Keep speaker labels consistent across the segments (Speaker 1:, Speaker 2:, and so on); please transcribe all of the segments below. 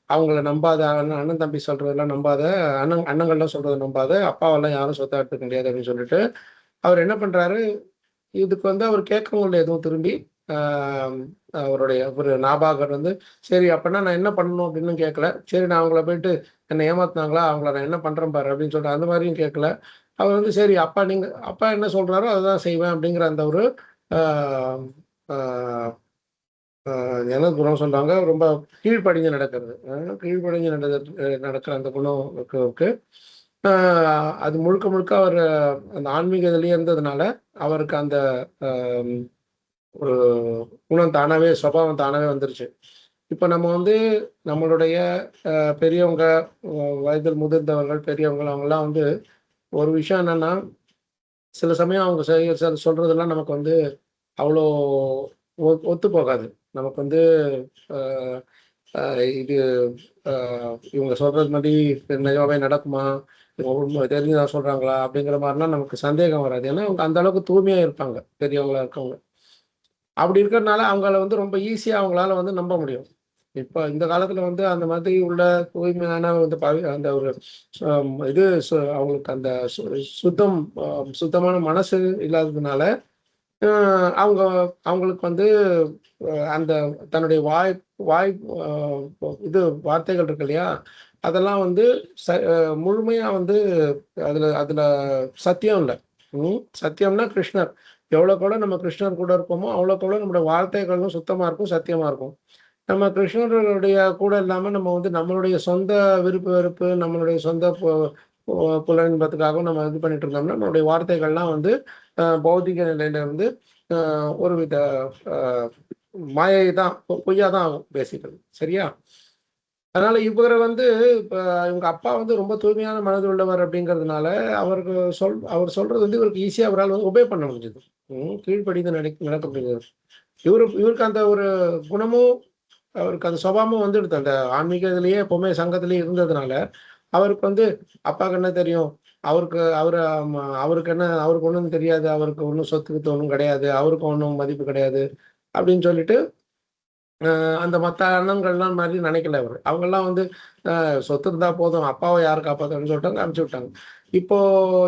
Speaker 1: அவங்கள நம்பாத, அண்ணன் அண்ணன் தம்பி சொல்றதெல்லாம் நம்பாத, அண்ணங்கள்லாம் சொல்றத நம்பாத, அப்பாவெல்லாம் யாரும் சொத்தா எடுத்துக்க முடியாது அப்படின்னு சொல்லிட்டு, அவர் என்ன பண்றாரு, இதுக்கு வந்து அவர் கேட்கவும் இல்ல எதுவும் திரும்பி. ஆம், அவருடைய ஒரு நாபாகர் வந்து, சரி அப்பன்னா நான் என்ன பண்ணணும் அப்படின்னு கேட்கல. சரி நான் அவங்கள போயிட்டு என்ன ஏமாத்துனாங்களா? அவங்கள நான் என்ன பண்றேன் பாரு அப்படின்னு சொல்லிட்டு அந்த மாரியும் கேட்கல. அவர் வந்து சரி அப்பா என்ன சொல்றாரோ அததான் செய்வேன் அப்படிங்கிற அந்த ஒரு ஆ ஆ என்ன குணம் சொல்றாங்க, ரொம்ப கீழ்ப்படிஞ்சு நடக்கிறது. கீழ்ப்படிஞ்சு நடக்கிற அந்த குணம் இருக்கு. அ அது முழுக்க முழுக்க அவரு அந்த ஆன்மீக இதுலயே இருந்ததுனால, அவருக்கு அந்த அ ஒரு குணம் தானாவே சுபாவம் தானாவே வந்துருச்சு. இப்ப நம்ம வந்து நம்மளுடைய பெரியவங்க, வயதில் முதிர்ந்தவர்கள், பெரியவங்க அவங்கலாம் வந்து ஒரு விஷயம் என்னன்னா, சில சமயம் அவங்க சொல்றதெல்லாம் நமக்கு வந்து அவ்வளோ ஒத்து போகாது. நமக்கு வந்து அ அ இது அ இவங்க சொல்றது மாரி நிஜமாவே நடக்குமா? இவங்க உண்ம தெரிஞ்சுதா சொல்றாங்களா? அப்படிங்கிற மாரிலாம் நமக்கு சந்தேகம் வராது. ஏன்னா, அவங்க அந்த அளவுக்கு தூய்மையா இருப்பாங்க, பெரியவங்களா இருக்கவங்க. அப்படி இருக்கிறனால அவங்கள வந்து ரொம்ப ஈஸியா அவங்களால வந்து நம்ப முடியும். இப்ப இந்த காலத்துல வந்து அந்த மாதிரி உள்ள தூய்மையான வந்து அந்த ஒரு இது அவங்களுக்கு அந்த சுத்தம் அ சுத்தமான மனசு இல்லாததுனால, அ அவங்க அவங்களுக்கு வந்து அந்த தன்னுடைய வாய் வாய் அ இது வார்த்தைகள் இருக்கு இல்லையா? அதெல்லாம் வந்து ச அ முழுமையா வந்து அதுல அதுல சத்தியம் இல்ல. சத்தியம்னா கிருஷ்ணர். எவ்வளோக்கு எவ்வளோ நம்ம கிருஷ்ணர் கூட இருப்போமோ, அவ்வளோக்கு எவ்வளோ நம்முடைய வார்த்தைகளும் சுத்தமா இருக்கும், சத்தியமா இருக்கும். நம்ம கிருஷ்ணருடைய கூட இல்லாம நம்ம வந்து நம்மளுடைய சொந்த விருப்பு வெறுப்பு, நம்மளுடைய சொந்த புலன்பத்துக்காகவும் நம்ம இது பண்ணிட்டு இருந்தோம்னா, நம்மளுடைய வார்த்தைகள்லாம் வந்து பௌதிக நிலையில இருந்து ஒருவித அ மாயை தான், பொய்யா தான் ஆகும் பேசிக்கலி. சரியா? அதனால இவர வந்து இப்ப இவங்க அப்பா வந்து ரொம்ப தூய்மையான மனது உள்ளவர் அப்படிங்கிறதுனால, அவர் சொல்றது வந்து இவருக்கு ஈஸியா அவரால வந்து ஒபே பண்ண முடிஞ்சது. கீழ்ப்படிந்து நடக்க முடிஞ்சது. இவருக்கு அந்த ஒரு குணமும், அவருக்கு அந்த சுபாவமும் வந்துடுது. அந்த ஆன்மீக இதுலயே எப்பவுமே சங்கத்திலேயே இருந்ததுனால, அவருக்கு வந்து அப்பாக்கு என்ன தெரியும்? அவருக்கு என்ன அவருக்கு ஒண்ணும் தெரியாது. அவருக்கு ஒண்ணும் சொத்து கித்து ஒண்ணும் கிடையாது. அவருக்கு ஒண்ணும் மதிப்பு கிடையாது. அப்படின்னு சொல்லிட்டு அந்த மத்த அண்ணன்கள்லாம் மாரி நெனைக்கல அவரு. அவங்கலாம் வந்து சொத்து இருந்தா போதும், அப்பாவ யார் காப்பாத்துவான்னு சொல்லிட்டாங்க, அனுப்பிச்சு விட்டாங்க. இப்போ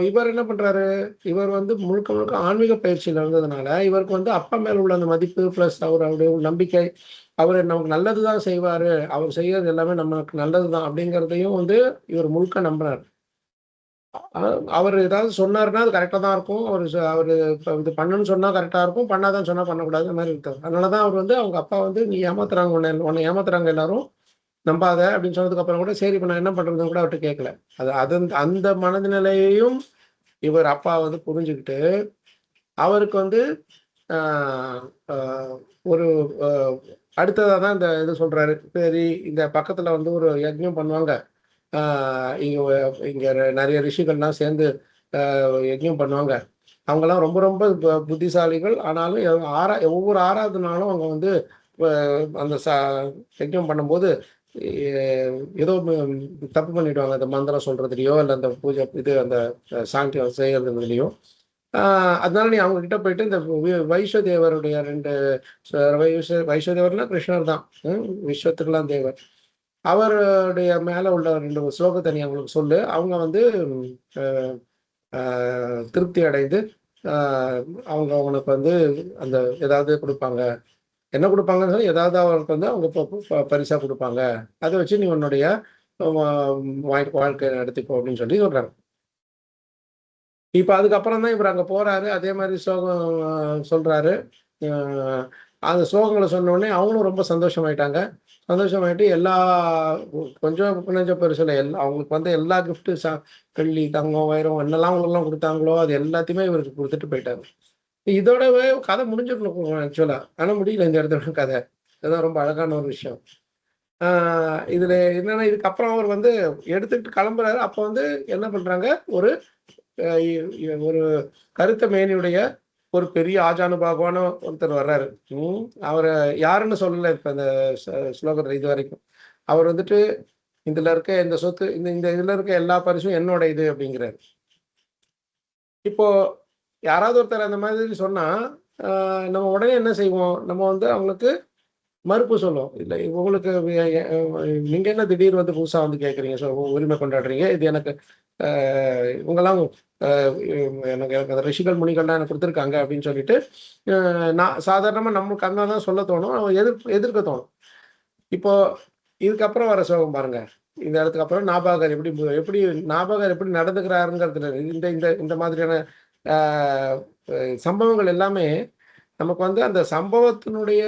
Speaker 1: இவர் என்ன பண்றாரு? இவர் வந்து முழுக்க முழுக்க ஆன்மீக பயிற்சியில இருந்ததுனால, இவருக்கு வந்து அப்பா மேல உள்ள அந்த மதிப்பு, பிளஸ் அவருடைய நம்பிக்கை, அவரு நமக்கு நல்லது தான் செய்வாரு. அவர் செய்யறது எல்லாமே நமக்கு நல்லது தான் அப்படிங்கிறதையும் வந்து இவர் முழுக்க நம்புறாரு. அ அவரு ஏதாவது சொன்னாருன்னா, அது கரெக்ட்டா தான் இருக்கும். அவரு இப்ப இது பண்ணுன்னு சொன்னா கரெக்ட்டா இருக்கும். பண்ணாதன்னு சொன்னா பண்ணக்கூடாது. அந்த மாரி இருக்காரு. அதனால தான் அவரு வந்து அவங்க அப்பா வந்து, "நீ ஏமாத்துறாங்க உன்ன ஏமாத்துறாங்க எல்லாரும். நம்பாத" அப்படின்னு சொன்னதுக்கு அப்புறம் கூட, சரி இப்ப நான் என்ன பண்றதுன்னு கூட அவர்ட்ட கேட்கல. அந்த மனநிலையையும் இவர் அப்பா வந்து புரிஞ்சுகிட்டு, அவருக்கு வந்து ஆ ஆ ஒரு அ அடுத்ததா தான் இந்த இது சொல்றாரு. சரி இந்த பக்கத்துல வந்து ஒரு யக்ஞம் பண்ணுவாங்க. ஆ இங்க இங்க நெறைய ரிஷிகள்லாம் சேர்ந்து யஜ்ஞம் பண்ணுவாங்க. அவங்கலாம் ரொம்ப ரொம்ப புத்திசாலிகள். ஆனாலும் ஒவ்வொரு 6வது நாளும் அவங்க வந்து அ அந்த யஜ்ஞம் பண்ணும்போது எ ஏதோ தப்பு பண்ணிடுவாங்க. அந்த மந்திரம் சொல்றதுலயோ, இல்ல அந்த பூஜை இது அந்த சாங்கியம் செய்றதுலயோ. ஆ அதனால நீ அவங்க கிட்ட போயிட்டு இந்த வைஷ்வதேவருடைய 2 ச வைஷ்வதேவர்னா கிருஷ்ணர் தான். விஸ்வத்துக்கெல்லாம் தேவர். அவருடைய மேல உள்ள 2 ஸ்லோகத்த நீ அவங்களுக்கு சொல்லு. அவங்க வந்து அ அ திருப்தி அடைந்து, அ அவங்க உனக்கு வந்து அந்த ஏதாவது குடுப்பாங்க. என்ன குடுப்பாங்கன்னு சொல்லி ஏதாவது அவருக்கு வந்து அவங்க பரிசா குடுப்பாங்க. அத வச்சு நீ உன்னுடைய வ வாழ்க்கைய நடத்திக்கோ அப்படின்னு சொல்லி சொல்றாங்க. இப்ப அதுக்கப்புறம் தான் இவரு அங்க போறாரு. அதே மாரி ஸ்லோகம் சொல்றாரு. அ அந்த ஸ்லோகங்கள சொன்னோனே அவங்களும் ரொம்ப சந்தோஷமாயிட்டாங்க. சந்தோஷமாயிட்டு கொஞ்சம் நெஞ்சம் பெருசு இல்ல. அவங்களுக்கு வந்து எல்லா கிஃப்ட் வெள்ளி, தங்கம், வைரம் என்னெல்லாம் அவங்களுக்கெல்லாம் குடுத்தாங்களோ, அது எல்லாத்தையுமே இவருக்கு குடுத்துட்டு போயிட்டாரு. இதோடவே கதை முடிஞ்சிரணும் ஆக்சுவலா. ஆனா முடியல இந்த இடத்துல கதை. அதுதான் ரொம்ப அழகான ஒரு விஷயம். ஆ இதுல என்னன்னா, இதுக்கப்புறம் அவர் வந்து எடுத்துக்கிட்டு கிளம்புறாரு. அப்ப வந்து என்ன பண்றாங்க, ஒரு அ இ இ ஒரு கருத்த மேனியுடைய ஒரு பெரிய ஆஜானுபாகுவான ஒருத்தர் வர்றாரு. ம். அவர யாருன்னு சொல்லல இப்ப இந்த ஸ் ஸ்லோகத்துல இதுவரைக்கும். அவர் வந்துட்டு, "இதுல இருக்க இந்த சொத்து இந்த இந்த இதுல இருக்க எல்லா பரிசும் என்னோட இது" அப்படிங்கிறாரு. இப்போ யாராவது ஒருத்தர் அந்த மாதிரி சொன்னா, நம்ம உடனே என்ன செய்வோம்? நம்ம வந்து அவங்களுக்கு மறுப்பு சொல்லும். இல்ல உங்களுக்கு நீங்க என்ன திடீர்னு வந்து புதுசா வந்து கேட்குறீங்க? உரிமை கொண்டாடுறீங்க. இது எனக்கு இவங்கலாம் எனக்கு எனக்கு அந்த ரிஷிகள், முனிகள்லாம் எனக்கு குடுத்துருக்காங்க அப்படின்னு சொல்லிட்டு, நான் சாதாரணமா நமக்கு அங்க தான் சொல்ல தோணும். எதிர்க்க தோணும். இப்போ இதுக்கப்புறம் வர ஸ்லோகம் பாருங்க. இந்த இடத்துக்கு அப்புறம் நாபாகர் எப்படி நாபாகர் எப்படி நடந்துக்கிறாருங்கிறதுல இந்த இந்த இந்த மாதிரியான ஆ சம்பவங்கள் எல்லாமே நமக்கு வந்து அந்த சம்பவத்தினுடைய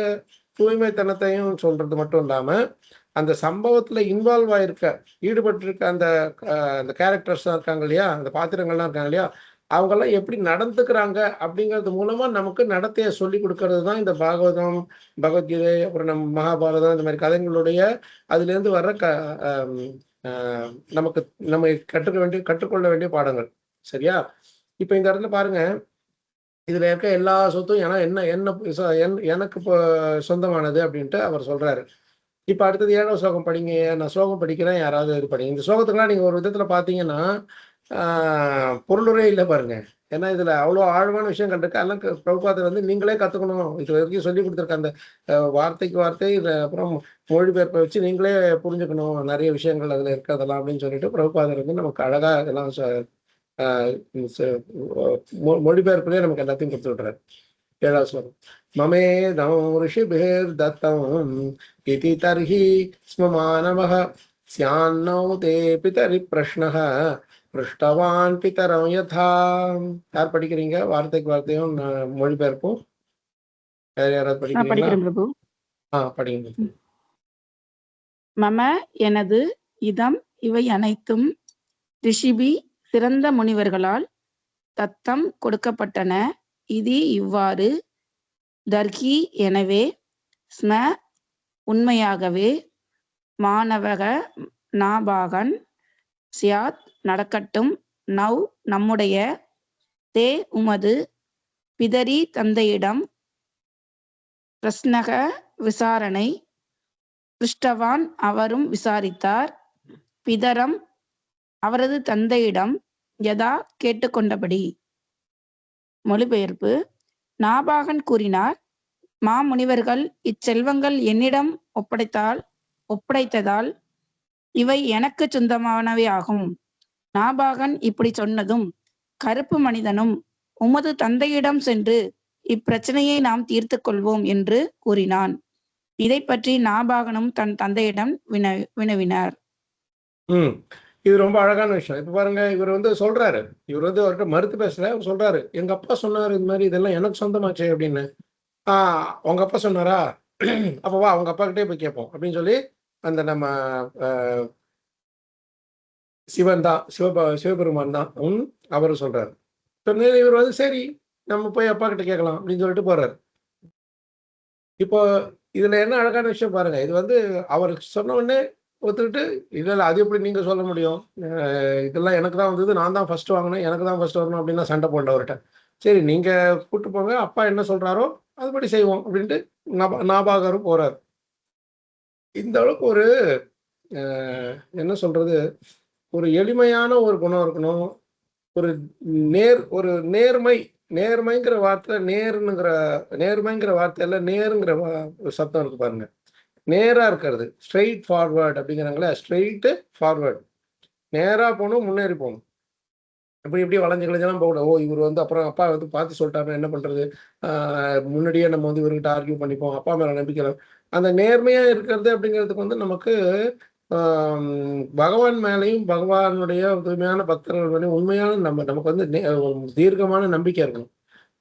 Speaker 1: தூய்மைத்தனத்தையும் சொல்றது மட்டும் இல்லாம, அந்த சம்பவத்துல இன்வால்வ் ஆயிருக்க, ஈடுபட்டிருக்க அந்த கேரக்டர்ஸ்லாம் இருக்காங்க இல்லையா? அந்த பாத்திரங்கள்லாம் இருக்காங்க இல்லையா? அவங்கலாம் எப்படி நடந்துக்கிறாங்க அப்படிங்கிறது மூலமா நமக்கு நடத்தைய சொல்லிக் குடுக்கறது தான் இந்த பாகவதம், பகவத்கீதை, அப்புறம் மகாபாரதம் இந்த மாரி கதைகளுடைய அதிலேருந்து வர்ற அம் அ நமக்கு நம்ம கற்றுக்கொள்ள வேண்டிய பாடங்கள். சரியா? இப்ப இந்த இடத்துல பாருங்க, இதுல இருக்க எல்லா சொத்தும் ஏன்னா என்ன என்ன சொ என் எனக்கு இப்போ சொந்தமானது அப்படின்ட்டு அவர் சொல்றாரு. இப்ப அடுத்தது 7வது ஸ்லோகம் படிங்க. நான் ஸ்லோகம் படிக்கிறேன். யாராவது இது படிங்க. இந்த ஸ்லோகத்துக்குலாம் நீங்க ஒரு விதத்துல பார்த்தீங்கன்னா, ஆ பொருளுரை இல்ல பாருங்க. ஏன்னா இதுல அவ்வளோ ஆழமான விஷயங்கள் இருக்கு. அதெல்லாம் பிரபுபாதர் வந்து நீங்களே கத்துக்கணும். இதுவரைக்கும் சொல்லிக் குடுத்துருக்க அந்த வார்த்தைக்கு வார்த்தை, அப்புறம் மொழிபெயர்ப்ப வச்சு நீங்களே புரிஞ்சுக்கணும். நெறைய விஷயங்கள் அதுல இருக்கு அதெல்லாம் அப்படின்னு சொல்லிட்டு பிரபுபாதர் வந்து நமக்கு அழகா இதெல்லாம் ஆ ச மொழிபெயர்ப்பிலேயே நமக்கு எல்லாத்தையும் குடுத்து விடுறாரு. 7வது ஸ்லோகம். மமேதம் ऋषिभिर्दत्तम् इति तर्हि स्म मानवः स्यान्नौ ते पितरि प्रश्नः पृष्टवान् पितरं यथा. யார் படிக்கிறீங்க? வார்த்தைக்கு வார்த்தையும் மொழிபெயர்ப்பும். வேற யாராவது
Speaker 2: நான்
Speaker 1: படிக்கிறீங்களா?
Speaker 2: படிக்கிறேன் பிரபு.
Speaker 1: படிங்க.
Speaker 2: மம எனது இதம் இவை அனைத்தும் ரிஷிபி சிறந்த முனிவர்களால் தத்தம் கொடுக்கப்பட்டன. இது இவ்வாறு தர்கி எனவே ஸ்ம உண்மையாகவே மாணவக நாபாகன் சியாத் நடக்கட்டும் நவ் நம்முடைய தே உமது பிதரி தந்தையிடம் பிரஸ்னக விசாரணை பிருஷ்டவான் அவரும் விசாரித்தார் பிதரம் அவரது தந்தையிடம் யதா கேட்டுக்கொண்டபடி. மொழிபெயர்ப்பு. நாபாகன் கூறினார், மாமுனிவர்கள் இச்செல்வங்கள் என்னிடம் ஒப்படைத்ததால் இவை எனக்கு சொந்தமானவை ஆகும். நாபாகன் இப்படி சொன்னதும் கருப்பு மனிதனும் உமது தந்தையிடம் சென்று இப்பிரச்சனையை நாம் தீர்த்து கொள்வோம் என்று கூறினான். இதை பற்றி நாபாகனும் தன் தந்தையிடம் வினவினார்.
Speaker 1: இது ரொம்ப அழகான விஷயம். இப்ப பாருங்க, இவர் வந்து சொல்றாரு. இவர் வந்து அவர்ட்ட மறுத்து பேசல. அவர் சொல்றாரு, "எங்க அப்பா சொன்னாரு இது மாரி இதெல்லாம் எனக்கு சொந்தமாச்சே" அப்படின்னு. "ஆ உங்க அப்பா சொன்னாரா? அப்ப வா உங்க அப்பாகிட்டயே போய் கேட்போம்" அப்படின்னு சொல்லி அந்த நம்ம அ சிவன் தான். சிவபெருமான் தான். அவரு சொல்றாரு. சொன்னது இவர் வந்து சரி, நம்ம போய் அப்பாகிட்ட கேட்கலாம் அப்படின்னு சொல்லிட்டு போறாரு. இப்போ இதுல என்ன அழகான விஷயம் பாருங்க. இது வந்து அவர் சொன்ன உடனே ஒத்துக்கிட்டு, "இல்ல, இல்ல அது எப்படி நீங்க சொல்ல முடியும்? இதெல்லாம் எனக்கு தான் வந்தது. நான் தான் ஃபர்ஸ்ட் வாங்குனேன். எனக்கு தான் ஃபர்ஸ்ட் வரணும்" அப்படின்லாம் சண்டை போடல அவர்ட்ட. "சரி நீங்க கூட்டு போங்க. அப்பா என்ன சொல்றாரோ, அதுபடி செய்வோம்" அப்படின்ட்டு நாபாகரும் போறாரு. இந்த அளவுக்கு ஒரு அ என்ன சொல்றது? ஒரு எளிமையான ஒரு குணம் இருக்கணும். ஒரு ஒரு நேர்மை நேர்மைங்கிற வார்த்தை நேர்மைங்கிற வார்த்தையில நேருங்கிற ஒரு சத்தம் இருக்கு பாருங்க. நேரா இருக்கிறது. ஸ்ட்ரெய்ட் ஃபார்வர்ட் அப்படிங்கிறாங்கல்ல. Straight forward. நேரா போணும், முன்னேறி போணும். இப்படி வளைஞ்சு கிழஞ்செல்லாம் போகக்கூடாது. இவரு வந்து அப்புறம் அப்பா வந்து பார்த்து சொல்ட்டாருன்னா என்ன பண்றது? ஆ முன்னாடியே நம்ம வந்து இவர்கிட்ட ஆர்க்யூ பண்ணிப்போம். அப்பா மேல நம்பிக்கை இல்ல. அந்த நேர்மையா இருக்கிறது அப்படிங்கிறதுக்கு வந்து நமக்கு பகவான் மேலயும், பகவானுடைய தூய்மையான பக்தர்கள் மேலயும் உண்மையான நமக்கு வந்து ஒரு தீர்க்கமான நம்பிக்கை இருக்கணும்.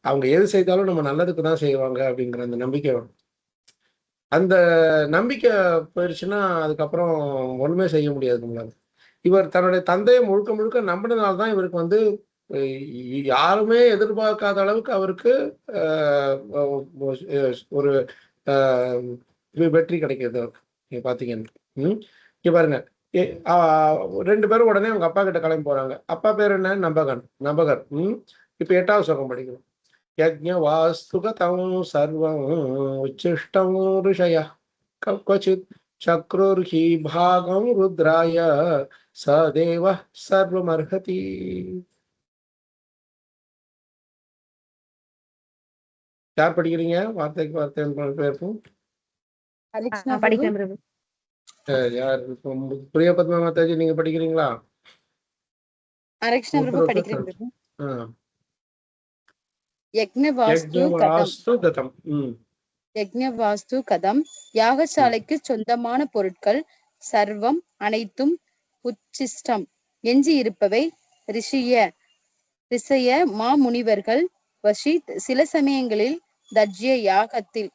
Speaker 1: அவங்க எது செய்தாலும் நம்ம நல்லதுக்கு தான் செய்வாங்க அப்படிங்கிற அந்த நம்பிக்கை வேணும். அந்த நம்பிக்கை போயிடுச்சுன்னா, அதுக்கப்புறம் ஒண்ணுமே செய்ய முடியாது நம்மளால. இவர் தன்னுடைய தந்தைய முழுக்க முழுக்க நம்பினனால தான் இவருக்கு வந்து அ யாருமே எதிர்பார்க்காத அளவுக்கு அவருக்கு அ ஒ ஒரு அ வெற்றி கிடைக்குது அவருக்கு. நீங்க பார்த்தீங்கன்னா. ம். இங்க பாருங்க. எ ஆ 2 பேரும் உடனே அவங்க அப்பா கிட்ட கிளம்பி போறாங்க. அப்பா பேரு என்ன? நபகர். இப்ப 8வது ஸ்லோகம் படிக்கணும். यज्ञवास्तुगतं सर्वं उच्छिष्टं ऋषयः क्वचित् चक्रुर्हि भागं रुद्राय स देवः सर्वमर्हति. யார் படிக்கிறீங்க? வார்த்தைக்கு வார்த்தை பேர்க்கும்.
Speaker 3: ஹரிகிருஷ்ணா பிரபு.
Speaker 4: படிக்கிறேன் பிரபு.
Speaker 1: யார் பிரியா பத்மா மாதாஜி நீங்க படிக்கிறீங்களா?
Speaker 3: ஹரிகிருஷ்ணா பிரபு படிக்கிறேன் பிரபு. யக்ஞவாஸ்து கதம். யக்ஞவாஸ்து கதம். யாகசாலைக்கு சொந்தமான பொருட்கள் சர்வம் அனைத்தும் உச்சிஷ்டம். எஞ்சி இருப்பவை ரிஷய மாமுனிவர்கள் வஷித் சில சமயங்களில் தஜ்ய யாகத்தில்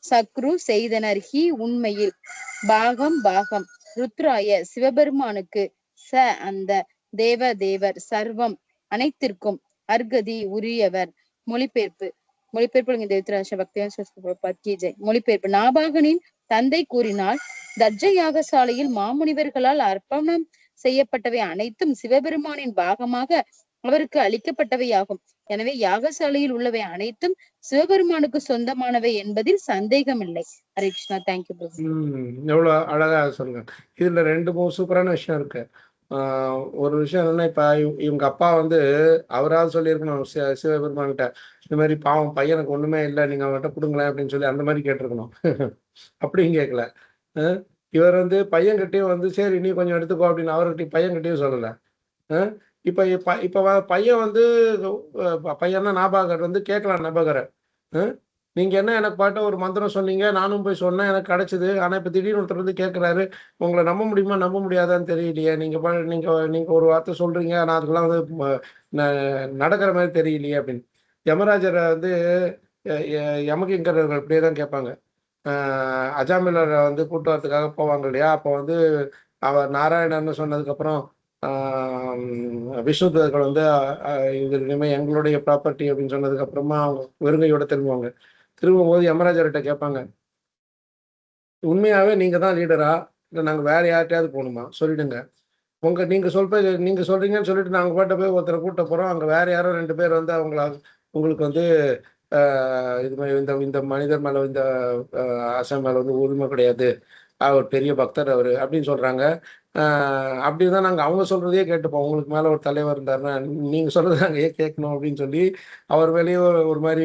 Speaker 3: சக்ரு செய்தனர். ஹி உண்மையில் பாகம் ருத்ராய சிவபெருமானுக்கு ச அந்த தேவர் சர்வம் அனைத்திற்கும் அர்கதி உரியவர். மொழிபெயர்ப்பு மொழிபெயர்ப்பு நாபாகனின் தந்தை கூறினால் தஜ்ஜ யாகசாலையில் மாமுனிவர்களால் அர்ப்பணம் செய்யப்பட்டவை அனைத்தும் சிவபெருமானின் பாகமாக அவருக்கு அளிக்கப்பட்டவையாகும். எனவே யாகசாலையில் உள்ளவை அனைத்தும் சிவபெருமானுக்கு சொந்தமானவை என்பதில் சந்தேகம் இல்லை. ஹரே கிருஷ்ணா. தேங்க்யூ.
Speaker 1: எவ்வளவு அழகா சொல்லுங்க. இதுல 2-3 சூப்பரான விஷயம் இருக்கு. ஒரு விஷயம் என்னன்னா, இப்ப இவங்க அப்பா அவரால் சொல்லியிருக்கணும் சிவபெருமான்கிட்ட, இந்த மாதிரி பாவம் பையனுக்கு ஒண்ணுமே இல்லை, நீங்க அவன்கிட்ட கொடுங்களேன் அப்படின்னு சொல்லி அந்த மாதிரி கேட்டிருக்கணும். அப்படியும் கேட்கல. இவர் பையன் கிட்டையும் சரி நீ கொஞ்சம் எடுத்துக்கோ அப்படின்னு அவர்கிட்ட பையன் கிட்டையும் சொல்லல. இப்ப பையன் பையன்னா நாபாகர் கேட்கலாம் நபகரை, நீங்க என்ன எனக்கு பாட்ட ஒரு மந்திரம் சொன்னீங்க, நானும் போய் சொன்னேன், எனக்கு கிடைச்சது. ஆனா இப்ப திடீர்னு ஒருத்தர் கேட்கிறாரு, உங்களை நம்ப முடியுமா நம்ப முடியாதான்னு தெரியலையே, நீங்க ஒரு வார்த்தை சொல்றீங்க, ஆனா அதுக்கெல்லாம் நடக்கிற மாதிரி தெரியலையே அப்படின்னு. யமராஜரை யமகிங்கரர்கள் இப்படியே தான் கேட்பாங்க. அஜாமிலரை கூட்டு வரத்துக்காக போவாங்க இல்லையா, அப்போ அவர் நாராயணன்னு சொன்னதுக்கு அப்புறம் விஷ்ணுதர்கள் இது இனிமே எங்களுடைய ப்ராப்பர்ட்டி அப்படின்னு சொன்னதுக்கு அப்புறமா அவங்க வெறுங்கையோட திரும்புவாங்க. திரும்பும்போது யமராஜர்கிட்ட கேட்பாங்க, உண்மையாவே நீங்க தான் லீடரா இல்லை நாங்க வேற யார்கிட்டயாவது போகணுமா சொல்லிடுங்க. நீங்க சொல்றீங்கன்னு சொல்லிட்டு நாங்க பாட்ட போய் ஒருத்தரை கூட்ட போறோம், அங்க வேற யாரோ 2 பேர் உங்களுக்கு இது மாதிரி இந்த மனிதர் மேல இந்த ஆசான் மேல உரிமை கிடையாது, அவர் பெரிய பக்தர் அவரு அப்படின்னு சொல்றாங்க. அப்படிதான் நாங்க அவங்க சொல்றதையே கேட்டுப்போம். உங்களுக்கு மேல ஒரு தலைவர் இருந்தாருன்னா நீங்க சொல்றது நாங்க ஏன் கேட்கணும் அப்படின்னு சொல்லி அவர் மேலேயே ஒரு மாதிரி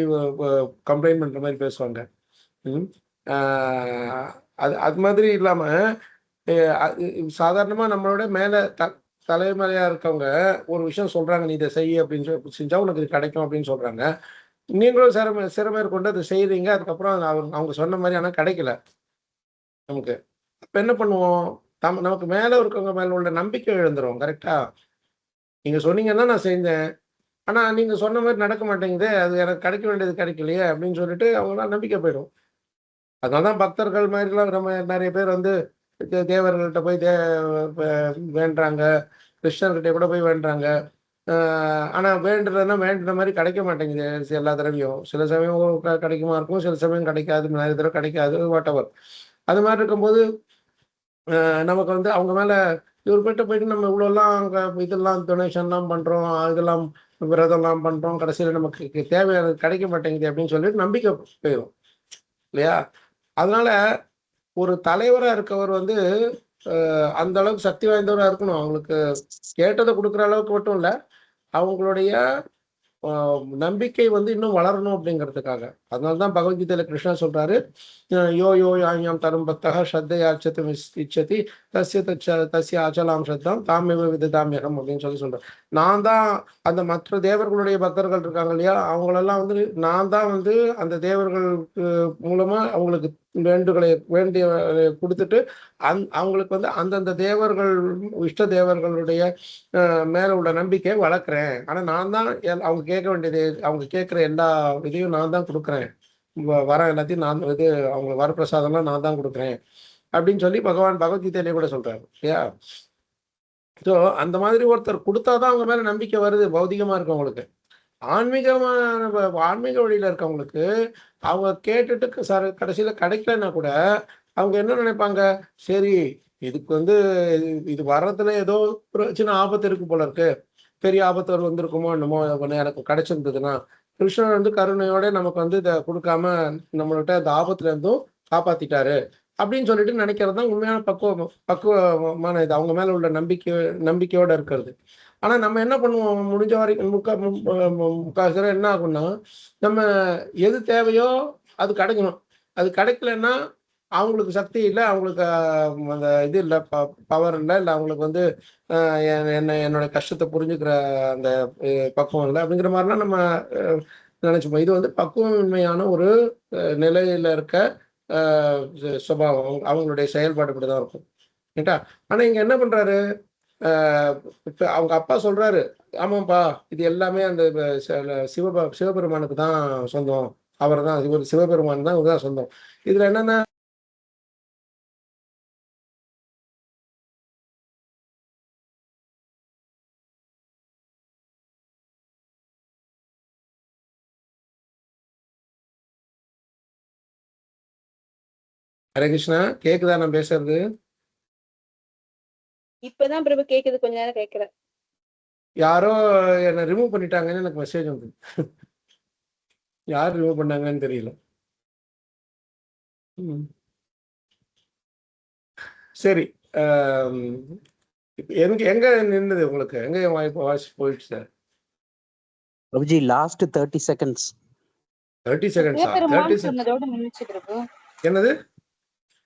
Speaker 1: கம்ப்ளைண்ட் பண்ற மாதிரி பேசுவாங்க. அது மாதிரி இல்லாம சாதாரணமா நம்மளோட மேல தலைமையா இருக்கவங்க ஒரு விஷயம் சொல்றாங்க, நீ இதை செய்ய அப்படின்னு செஞ்சா உனக்கு இது கிடைக்கும் அப்படின்னு சொல்றாங்க. நீங்களும் சிறமேற் கொண்டு அதை செய்யறீங்க, அதுக்கப்புறம் அவங்க சொன்ன மாதிரி ஆனா கிடைக்கல நமக்கு. இப்ப என்ன பண்ணுவோம், நமக்கு மேல இருக்கவங்க மேல உள்ள நம்பிக்கை இழந்துரும். கரெக்டா? நீங்க சொன்னீங்கன்னா நான் செஞ்சேன், ஆனா நீங்க சொன்ன மாதிரி நடக்க மாட்டேங்குது, அது எனக்கு கிடைக்க வேண்டியது கிடைக்கலையே அப்படின்னு சொல்லிட்டு அவங்களால நம்பிக்கை போயிடும். அதனாலதான் பக்தர்கள் மாதிரிலாம் நம்ம நிறைய பேர் தேவர்கள்ட்ட போய் வேண்டுறாங்க, கிருஷ்ணர்கிட்ட கூட போய் வேண்டுறாங்க. ஆனா வேண்டுறதுன்னா வேண்டுற மாதிரி கிடைக்க மாட்டேங்குது எல்லா தடவையும். சில சமயம் கிடைக்குமா இருக்கும், சில சமயம் கிடைக்காது, நிறைய தடவை கிடைக்காது, வாட் எவர். அது மாதிரி இருக்கும்போது நமக்கு அவங்க மேல இவர் போயிட்டு நம்ம இவ்வளோலாம் இதெல்லாம் டொனேஷன்லாம் பண்றோம், இதெல்லாம் விரதம்லாம் பண்றோம், கடைசியில் நமக்கு தேவையான கிடைக்க மாட்டேங்குது அப்படின்னு சொல்லிட்டு நம்பிக்கை போயிடும் இல்லையா? அதனால ஒரு தலைவரா இருக்கவர் அந்த அளவுக்கு சக்தி வாய்ந்தவராக இருக்கணும். அவங்களுக்கு கேட்டதை கொடுக்குற அளவுக்கு மட்டும் இல்லை, அவங்களுடைய நம்பிக்கை இன்னும் வளரணும் அப்படிங்கிறதுக்காக. அதனால்தான் பகவத்கீதையில கிருஷ்ணா சொல்றாரு, யோ யோ யாம் தரும் பக்தா ஸ்ரத்தையாச்சத்தும் இச்சதி தஸ்ய ஆச்சலாம் ஸ்ரத்தாம் தாமிவ விததாமியகம் அப்படின்னு சொல்றாரு. நான் தான் அந்த மற்ற தேவர்களுடைய பக்தர்கள் இருக்காங்க இல்லையா, அவங்களெல்லாம் நான் தான் அந்த தேவர்களுக்கு மூலமா அவங்களுக்கு வேண்டிய கொடுத்துட்டு அவங்களுக்கு அந்தந்த தேவர்கள் இஷ்ட தேவர்களுடைய மேல உள்ள நம்பிக்கையை வளர்க்குறேன். ஆனா நான் தான் அவங்க கேட்க வேண்டியது, அவங்க கேட்குற எல்லா இதையும் நான் தான் கொடுக்குறேன், வர எல்லாத்தையும் நான் அவங்க வரப்பிரசாதம்லாம் நான் தான் கொடுக்குறேன் அப்படின்னு சொல்லி பகவத்கீதையிலே கூட சொல்றாரு இல்லையா? ஸோ அந்த மாதிரி ஒருத்தர் கொடுத்தாதான் அவங்க மேல நம்பிக்கை வருது. பௌதிகமா இருக்கவங்களுக்கு, ஆன்மீக வழியில இருக்கவங்களுக்கு அவங்க கேட்டுட்டு கடைசியில கிடைக்கலன்னா கூட அவங்க என்ன நினைப்பாங்க, சரி இதுக்கு இது வர்றதுல ஏதோ ஒரு சின்ன ஆபத்து இருக்கு போல இருக்கு, பெரிய ஆபத்து வந்திருக்குமோ என்னமோ எனக்கு கிடைச்சிருந்ததுன்னா கிருஷ்ணன் கருணையோட நமக்கு இதை கொடுக்காம நம்மள்கிட்ட அந்த ஆபத்துல இருந்தும் காப்பாத்திட்டாரு அப்படின்னு சொல்லிட்டு நினைக்கிறது தான் உண்மையான பக்குவமான இது, அவங்க மேல உள்ள நம்பிக்கையோட இருக்கிறது. ஆனா நம்ம என்ன பண்ணுவோம், முடிஞ்ச வரைக்கும் முக்கால் என்ன ஆகும்னா, நம்ம எது தேவையோ அது கிடைக்கணும், அது கிடைக்கலன்னா அவங்களுக்கு சக்தி இல்லை, அவங்களுக்கு அந்த இது இல்லை, பவர் இல்லை, இல்லை அவங்களுக்கு வந்து என்னோட கஷ்டத்தை புரிஞ்சுக்கிற அந்த பக்குவம் இல்லை அப்படிங்கிற மாதிரிலாம் நம்ம நினைச்சுப்போம். இது வந்து பக்குவமின்மையான ஒரு நிலையில இருக்க சுபாவம், அவங்களுடைய செயல்பாடு இப்படிதான் இருக்கும். ரைட்டா? ஆனா இங்க என்ன பண்றாரு, இப்ப அவங்க அப்பா சொல்றாரு, ஆமாப்பா இது எல்லாமே அந்த சிவபெருமானுக்கு தான் சொந்தம், அவர் தான் இவர், சிவபெருமான் தான் இவர் தான் சொந்தம். இதுல என்னன்னா ஹரே கிருஷ்ணா, கேக்குதா நான் பேசுறது?
Speaker 4: இப்பதான் பிரபு கேக்குது, கொஞ்ச நேரம் கேட்கல.
Speaker 1: யாரோ என்ன ரிமூவ் பண்ணிட்டாங்கன்னு எனக்கு மெசேஜ் வந்து. யார் ரிமூவ் பண்ணாங்கன்னு தெரியல. சரி, எங்க எங்க நின்னுது உங்களுக்கு? எங்க வாய்ஸ் போயிடுச்சு சார்?
Speaker 5: Prabhuji last 30 seconds.
Speaker 1: 30 செகண்ட்ஸா? 30
Speaker 3: சொன்னதோட நின்னுச்சு பிரபு.
Speaker 1: என்னது?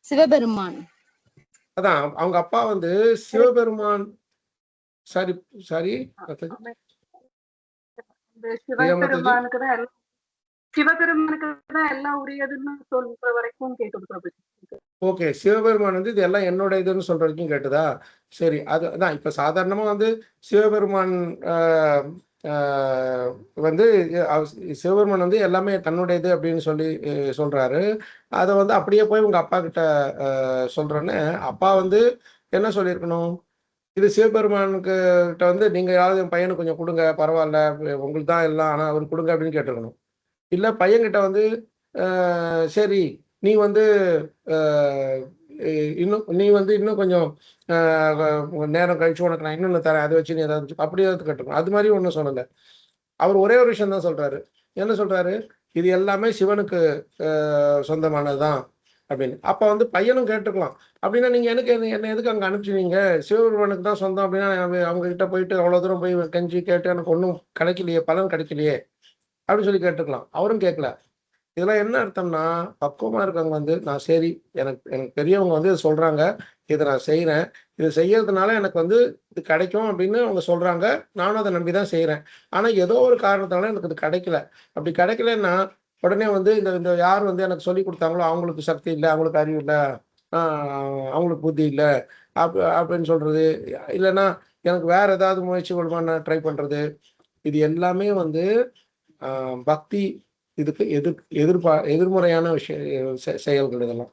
Speaker 3: சிவபெருமான்.
Speaker 1: அதான் அவங்க அப்பா வந்து சிவபெருமான். சாரி சாரி,
Speaker 4: சிவபெருமானுக்கு தான் எல்லாம் உரியதுன்னு சொல்ற வரைக்கும் கேக்குது பிரபு.
Speaker 1: ஓகே, சிவபெருமான் வந்து இது எல்லாம் என்னோட இதுன்னு சொல்ற வரைக்கும் கேட்டுதா? சரி, அதுதான் இப்ப சாதாரணமா வந்து சிவபெருமான் வந்து சிவபெருமான் வந்து எல்லாமே தன்னுடையது அப்படின்னு சொல்லி சொல்றாரு. அதை வந்து அப்படியே போய் உங்க அப்பா கிட்ட சொல்றேன்னு, அப்பா வந்து என்ன சொல்லியிருக்கணும், இது சிவபெருமானுக்கு கிட்ட வந்து நீங்க யாராவது என் பையனுக்கு கொஞ்சம் கொடுங்க, பரவாயில்ல உங்களுக்கு தான் எல்லாம், ஆனா அவர் கொடுங்க அப்படின்னு கேட்டிருக்கணும். இல்ல பையன்கிட்ட வந்து சரி நீ வந்து இன்னும் கொஞ்சம் நேரம் கழிச்சு உனக்கு நான் இன்னொன்னு தரேன், அதை வச்சு நீ ஏதாவது அப்படி ஏதாவது கேட்டிருக்கணும். அது மாதிரி ஒன்றும் சொல்லலை. அவர் ஒரே ஒரு விஷயம் தான் சொல்றாரு. என்ன சொல்றாரு, இது எல்லாமே சிவனுக்கு சொந்தமானதுதான் அப்படின்னு. அப்ப வந்து பையனும் கேட்டுக்கலாம், அப்படின்னா நீங்க எனக்கு என்ன எதுக்கு அங்க அனுப்பிச்சுவீங்க, சிவபெருமானுக்கு தான் சொந்தம் அப்படின்னா அவங்க கிட்ட போயிட்டு அவ்வளவு தூரம் போய் கெஞ்சி கேட்டு எனக்கு ஒன்றும் கிடைக்கலையே, பலன் கிடைக்கலையே அப்படின்னு சொல்லி கேட்டுக்கலாம். அவரும் கேட்கல. இதெல்லாம் என்ன அர்த்தம்னா, பக்குவமா இருக்கவங்க வந்து நான் சரி, எனக்கு பெரியவங்க வந்து இது சொல்றாங்க, இதை நான் செய்யறேன், இது செய்யறதுனால எனக்கு வந்து இது கிடைக்கும் அப்படின்னு அவங்க சொல்றாங்க, நானும் அதை நம்பிதான் செய்யறேன். ஆனா ஏதோ ஒரு காரணத்தால எனக்கு இது கிடைக்கல. அப்படி கிடைக்கலன்னா உடனே வந்து இந்த யார் வந்து எனக்கு சொல்லி கொடுத்தாங்களோ அவங்களுக்கு சக்தி இல்லை, அவங்களுக்கு அறிவு இல்லை, அவங்களுக்கு புத்தி இல்லை அப்படின்னு சொல்றது, இல்லைன்னா எனக்கு வேற ஏதாவது முயற்சி கொள்வான்னு ட்ரை பண்றது, இது எல்லாமே வந்து பக்தி இதுக்கு எதிர்மறையான செயல்கள். இதெல்லாம்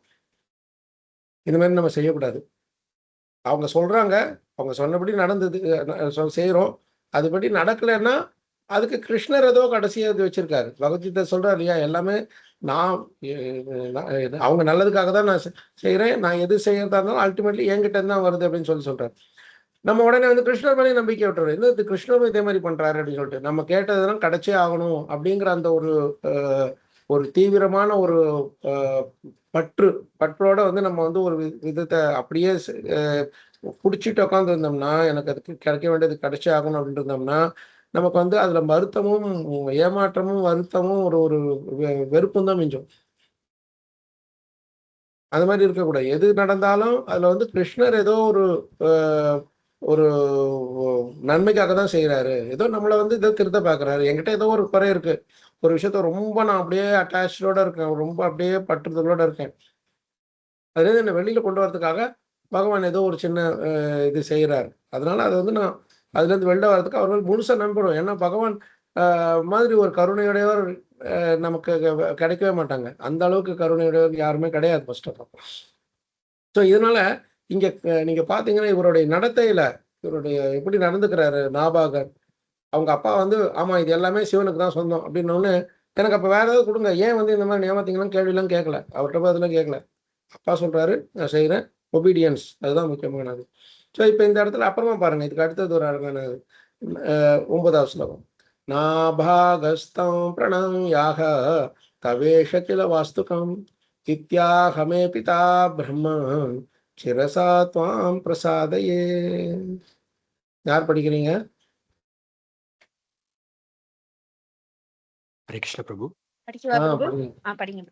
Speaker 1: இந்த மாதிரி நம்ம செய்யக்கூடாது. அவங்க சொல்றாங்க, அவங்க சொன்னபடி நடந்தது செய்யறோம், அதுபடி நடக்கலைன்னா அதுக்கு கிருஷ்ணர் ஏதோ கடைசியா இது வச்சிருக்காரு. பகவத்கீதை சொல்றாரு இல்லையா, எல்லாமே நான் அவங்க நல்லதுக்காக தான் நான் செய்யறேன், நான் எது செய்யறதா இருந்தாலும் அல்டிமேட்லி என்கிட்ட இருந்து தான் வருது அப்படின்னு சொல்றாரு. நம்ம உடனே வந்து கிருஷ்ணர் மேலே நம்பிக்கை விட்டுறோம், என்ன கிருஷ்ணரும் இதே மாதிரி பண்றாரு அப்படின்னு சொல்லிட்டு நம்ம கேட்டதெல்லாம் கிடைச்சே ஆகணும் அப்படிங்கிற அந்த ஒரு தீவிரமான ஒரு பற்றோட வந்து நம்ம வந்து ஒரு விதத்தை அப்படியே பிடிச்சிட்டு உட்காந்து இருந்தோம்னா, எனக்கு அதுக்கு கிடைக்க வேண்டியது கிடைச்சே ஆகணும் அப்படின்னு இருந்தோம்னா, நமக்கு வந்து அதுல வருத்தமும் ஏமாற்றமும் வருத்தமும் ஒரு வெறுப்பும் தான் மிஞ்சும். அது மாதிரி இருக்கக்கூடாது. எது நடந்தாலும் அதுல வந்து கிருஷ்ணர் ஏதோ ஒரு நன்மைக்காக தான் செய்யறாரு, ஏதோ நம்மளை வந்து இதை திருத்த பாக்குறாரு, என்கிட்ட ஏதோ ஒரு குறை இருக்கு, ஒரு விஷயத்த ரொம்ப நான் அப்படியே அட்டாச்சோட இருக்கேன், ரொம்ப அப்படியே பற்றுதலோட இருக்கேன், அதுல என்ன வெளியில கொண்டு வரதுக்காக பகவான் ஏதோ ஒரு சின்ன இது செய்யறாரு. அதனால அது வந்து நான் அதுல இருந்து வெளில வர்றதுக்கு அவர்கள் முழுசா நம்புறோம். ஏன்னா பகவான் மாதிரி ஒரு கருணையுடையவர் நமக்கு கிடைக்கவே மாட்டாங்க. அந்த அளவுக்கு கருணையுடையவர் யாருமே கிடையாது ஃபர்ஸ்ட் ஆஃப் ஆல். ஸோ இதனால இங்க நீங்க பாத்தீங்கன்னா இவருடைய நடத்தையில, இவருடைய எப்படி நடந்துக்கிறாரு நாபாகர், அவங்க அப்பா வந்து ஆமா இது எல்லாமே சிவனுக்கு தான் சொந்தம் அப்படின்னோடனே, எனக்கு அப்ப வேற ஏதாவது கொடுங்க, ஏன் வந்து இந்த மாதிரி ஏமாத்தீங்களாம் கேள்வியெல்லாம் கேட்கல, அவர்கிட்ட அதெல்லாம் கேட்கல. அப்பா சொல்றாரு நான் செய்யறேன், ஒபீடியன்ஸ் அதுதான் முக்கியமானது. ஸோ இப்போ இந்த இடத்துல அப்புறமா பாருங்க, இதுக்கு அடுத்தது ஒரு அழகானது 9வது ஸ்லோகம். நாபாகஸ்தம் பிரணம்யாக தவேஷ கில வாஸ்துகம் இத்யாஹமே பிதா பிரம்ம சிரசா துவாம் பிரசாதயே. யார் படிக்கிறீங்க?
Speaker 5: ஹரே கிருஷ்ண பிரபு.
Speaker 4: படிக்கவா பிரபு? படிங்க.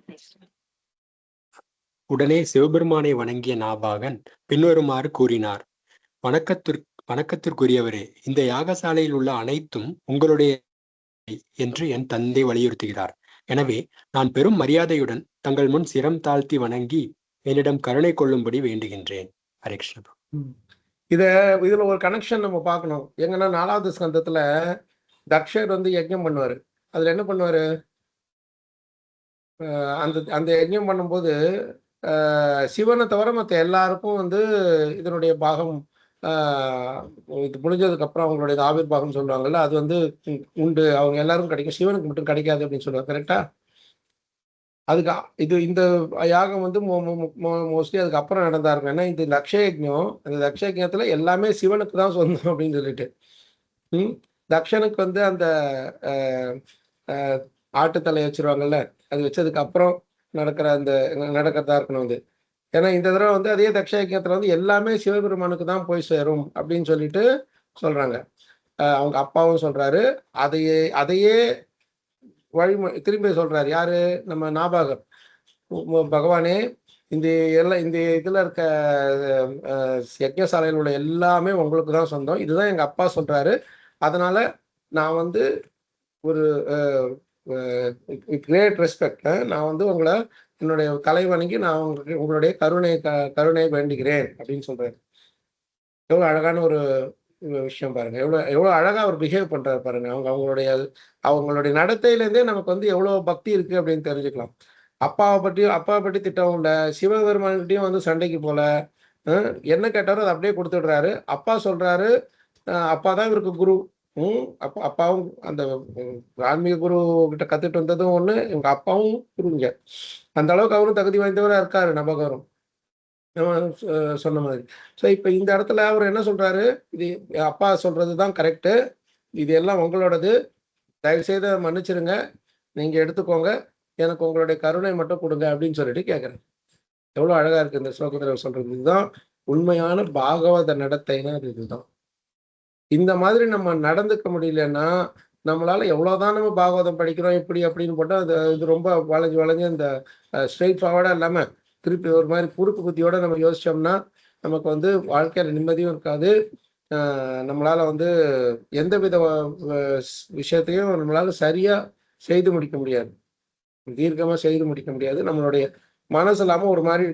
Speaker 6: உடனே சிவபெருமானை வணங்கிய நாபாகன் பின்வருமாறு கூறினார். வணக்கத்திற்குரியவரே, இந்த யாகசாலையில் உள்ள அனைத்தும் உங்களுடைய என்று என் தந்தை வலியுறுத்துகிறார். எனவே நான் பெரும் மரியாதையுடன் தங்கள் முன் சிரம் தாழ்த்தி வணங்கி என்னிடம் கருணை கொள்ளும்படி வேண்டுகின்றேன். ஹரே கிருஷ்ணா.
Speaker 1: இதுல ஒரு கனெக்ஷன் நம்ம பார்க்கணும். எங்கன்னா 4வது ஸ்கந்தத்துல தக்ஷர் யஜ்ஞம் பண்ணுவாரு. அதுல என்ன பண்ணுவாரு, அந்த அந்த யஜ்ஞம் பண்ணும்போது சிவனை தவிர மற்ற எல்லாருக்கும் இதனுடைய பாகம் இது முடிஞ்சதுக்கு அப்புறம் அவங்களுடைய ஆவிர் பாகம் சொல்லுவாங்கல்ல, அது உண்டு, அவங்க எல்லாருக்கும் கிடைக்கும், சிவனுக்கு மட்டும் கிடைக்காது அப்படின்னு சொல்லுவாங்க. கரெக்டா? அதுக்கு இந்த யாகம் மோஸ்ட்லி அதுக்கு அப்புறம் நடந்தா இருக்கும். ஏன்னா இந்த தக்ஷயஜ்ஞம், அந்த தக்ஷயஜ்ஞத்துல எல்லாமே சிவனுக்கு தான் சொந்தம் அப்படின்னு சொல்லிட்டு தக்ஷனுக்கு அந்த ஆட்டுத்தலை வச்சிருவாங்கல்ல, அது வச்சதுக்கு அப்புறம் நடக்கிறதா இருக்கணும். ஏன்னா இந்த தடவை அதே தக்ஷயஜ்ஞத்துல எல்லாமே சிவபெருமானுக்கு தான் போய் சேரும் அப்படின்னு சொல்லிட்டு சொல்றாங்க. அவங்க அப்பாவும் சொல்றாரு. அதையே திரும்பி சொல்றாரு. யாரு? நம்ம நாபாகர். பகவானே, இந்த இதுல இருக்க யஜ்ஞசாலையில் உள்ள எல்லாமே உங்களுக்கு தான் சொந்தம், இதுதான் எங்க அப்பா சொல்றாரு. அதனால நான் ஒரு கிரேட் ரெஸ்பெக்ட், நான் உங்களை என்னுடைய தலை வணங்கி நான் உங்களுடைய கருணை வேண்டுகிறேன் அப்படின்னு சொல்றாரு. எவ்வளவு அழகான ஒரு விஷயம் பாருங்க. எவ்வளவு அழகா அவர் பிஹேவ் பண்றாரு பாருங்க. அவங்களுடைய நடத்தையிலேருந்தே நமக்கு எவ்வளவு பக்தி இருக்கு அப்படின்னு தெரிஞ்சுக்கலாம். அப்பாவை பற்றி திட்டவும் இல்லை, சிவபெருமான்கிட்டையும் சண்டைக்கு போல, என்ன கேட்டாரோ அதை அப்படியே கொடுத்துடுறாரு. அப்பா சொல்றாரு, அப்பா தான் இவருக்கு குரு. அப்பாவும் அந்த ஆன்மீக குரு கிட்ட கத்துட்டு வந்ததும் ஒண்ணு, இவங்க அப்பாவும் குருங்க. அந்த அளவுக்கு அவரும் தகுதி வாய்ந்தவரா இருக்காரு நபகரும் சொன்ன மாதிரி. ஸோ இப்போ இந்த இடத்துல அவர் என்ன சொல்றாரு, இது அப்பா சொல்றதுதான் கரெக்டு, இது எல்லாம் உங்களோடது, தயவு செய்து மன்னிச்சிருங்க, நீங்க எடுத்துக்கோங்க, எனக்கு உங்களுடைய கருணை மட்டும் கொடுங்க அப்படின்னு சொல்லிட்டு கேட்குறேன். எவ்வளவு அழகா இருக்கு இந்த ஸ்லோகத்தில் சொல்றது. இதுதான் உண்மையான பாகவத நடத்தைன்னா இதுதான். இந்த மாதிரி நம்ம நடந்துக்க முடியலன்னா நம்மளால எவ்வளவுதான் நம்ம பாகவதம் படிக்கிறோம் இப்படி அப்படின்னு போட்டா இது ரொம்ப வளைஞ்சு இந்த ஸ்ட்ரெயிட் ஃபார்வர்டா இல்லாம திருப்பி ஒரு மாதிரி குறுக்கு புத்தியோட நம்ம யோசிச்சோம்னா நமக்கு வாழ்க்கையில நிம்மதியும் இருக்காது. நம்மளால எந்த வித விஷயத்தையும் நம்மளால சரியா செய்து முடிக்க முடியாது, தீர்க்கமா செய்து முடிக்க முடியாது. நம்மளுடைய மனசு இல்லாம ஒரு மாதிரி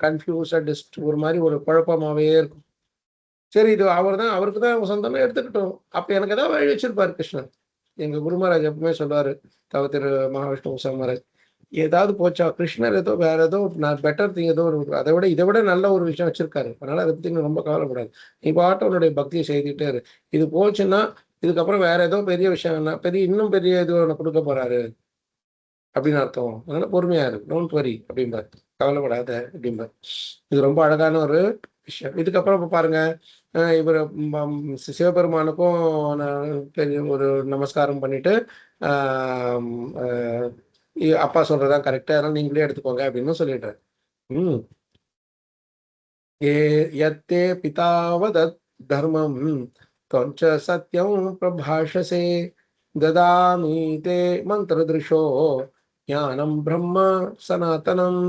Speaker 1: கன்ஃபியூஸா ஒரு மாதிரி ஒரு குழப்பமாவே இருக்கும். சரி, இது அவருக்கு தான் சொந்தம்னா எடுத்துக்கிட்டோம். அப்ப எனக்கு ஏதாவது வழி வச்சிருப்பாரு கிருஷ்ணன். எங்க குரு மகாராஜ் எப்பவுமே சொல்லுவாரு, திரு மகாவிஷ்ணு உசா மகாராஜ், ஏதாவது போச்சா, கிருஷ்ணர் ஏதோ வேற ஏதோ பெட்டர் திங் ஏதோ இதை விட நல்ல ஒரு விஷயம் வச்சிருக்காரு. அதனால அதை பத்தி ரொம்ப கவலைப்படாது, நீ பாட்டு உன்னுடைய பக்தியை செய்துட்டே இரு. இது போச்சுன்னா இதுக்கப்புறம் வேற ஏதோ பெரிய விஷயம் இன்னும் பெரிய இது ஒன்று கொடுக்க போறாரு அப்படின்னு அர்த்தம். அதனால பொறுமையா இரு, டோன்ட் வரி அப்படிம்பாரு, கவலைப்படாத அப்படிம்பாரு. இது ரொம்ப அழகான ஒரு விஷயம். இதுக்கப்புறம் இப்ப பாருங்க, இவர் சிவபெருமானுக்கும் பெரிய ஒரு நமஸ்காரம் பண்ணிட்டு அப்பா சொல்றதான் கரெக்டா, அதனால நீங்களே எடுத்துக்கோங்க அப்படின்னு சொல்லிடுறாரு. யத்தே பிதாவத தர்மம் தொஞ்ச சத்யம் பிரபாஷசே ததாமி தே மந்திரதிருஷோ ஞானம் பிரம்ம சனாதனம்.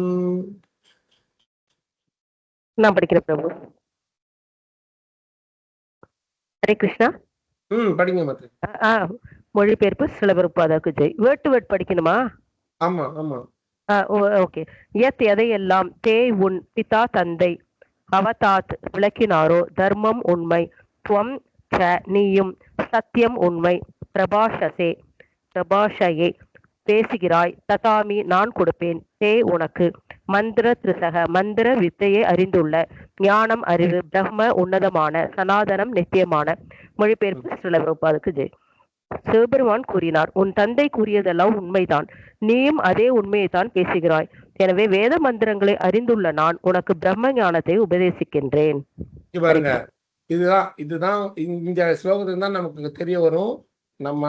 Speaker 7: நான் படிக்கிறேன் பிரபு. ஹரே கிருஷ்ணா.
Speaker 1: படிங்க மத்த.
Speaker 7: மொழிபெயர்ப்பு சிலபெருப்பாதாக்கு ஜெய். வேர்ட் டு வேர்ட் படிக்கணுமா?
Speaker 1: ஆமா ஆமா.
Speaker 7: ஓகே. யத் எதையெல்லாம், தே உன், பிதா தந்தை, அவதாத் விளக்கினாரோ, தர்மம் உண்மை, துவம் ச நீயும், சத்தியம் உண்மை, பிரபாஷயே பேசுகிறாய், ததாமி நான் கொடுப்பேன், தே உனக்கு, மந்திர திருசக மந்திர வித்தையை அறிந்துள்ள, ஞானம் அறிவு, பிரம்ம உன்னதமான, சனாதனம் நித்தியமான. மொழிபெயர்ப்பு சிலபெருப்பாதுக்கு ஜெய். சிவபெருமான் கூறினார், உன் தந்தை கூறியதெல்லாம் உண்மைதான், நீயும் அதே உண்மையைத்தான் பேசுகிறாய். எனவே வேத மந்திரங்களை அறிந்துள்ள நான் உனக்கு பிரம்ம ஞானத்தை உபதேசிக்கின்றேன்.
Speaker 1: பாருங்க, இதுதான் இந்த ஸ்லோகத்துல தான் நமக்கு தெரிய வரும், நம்ம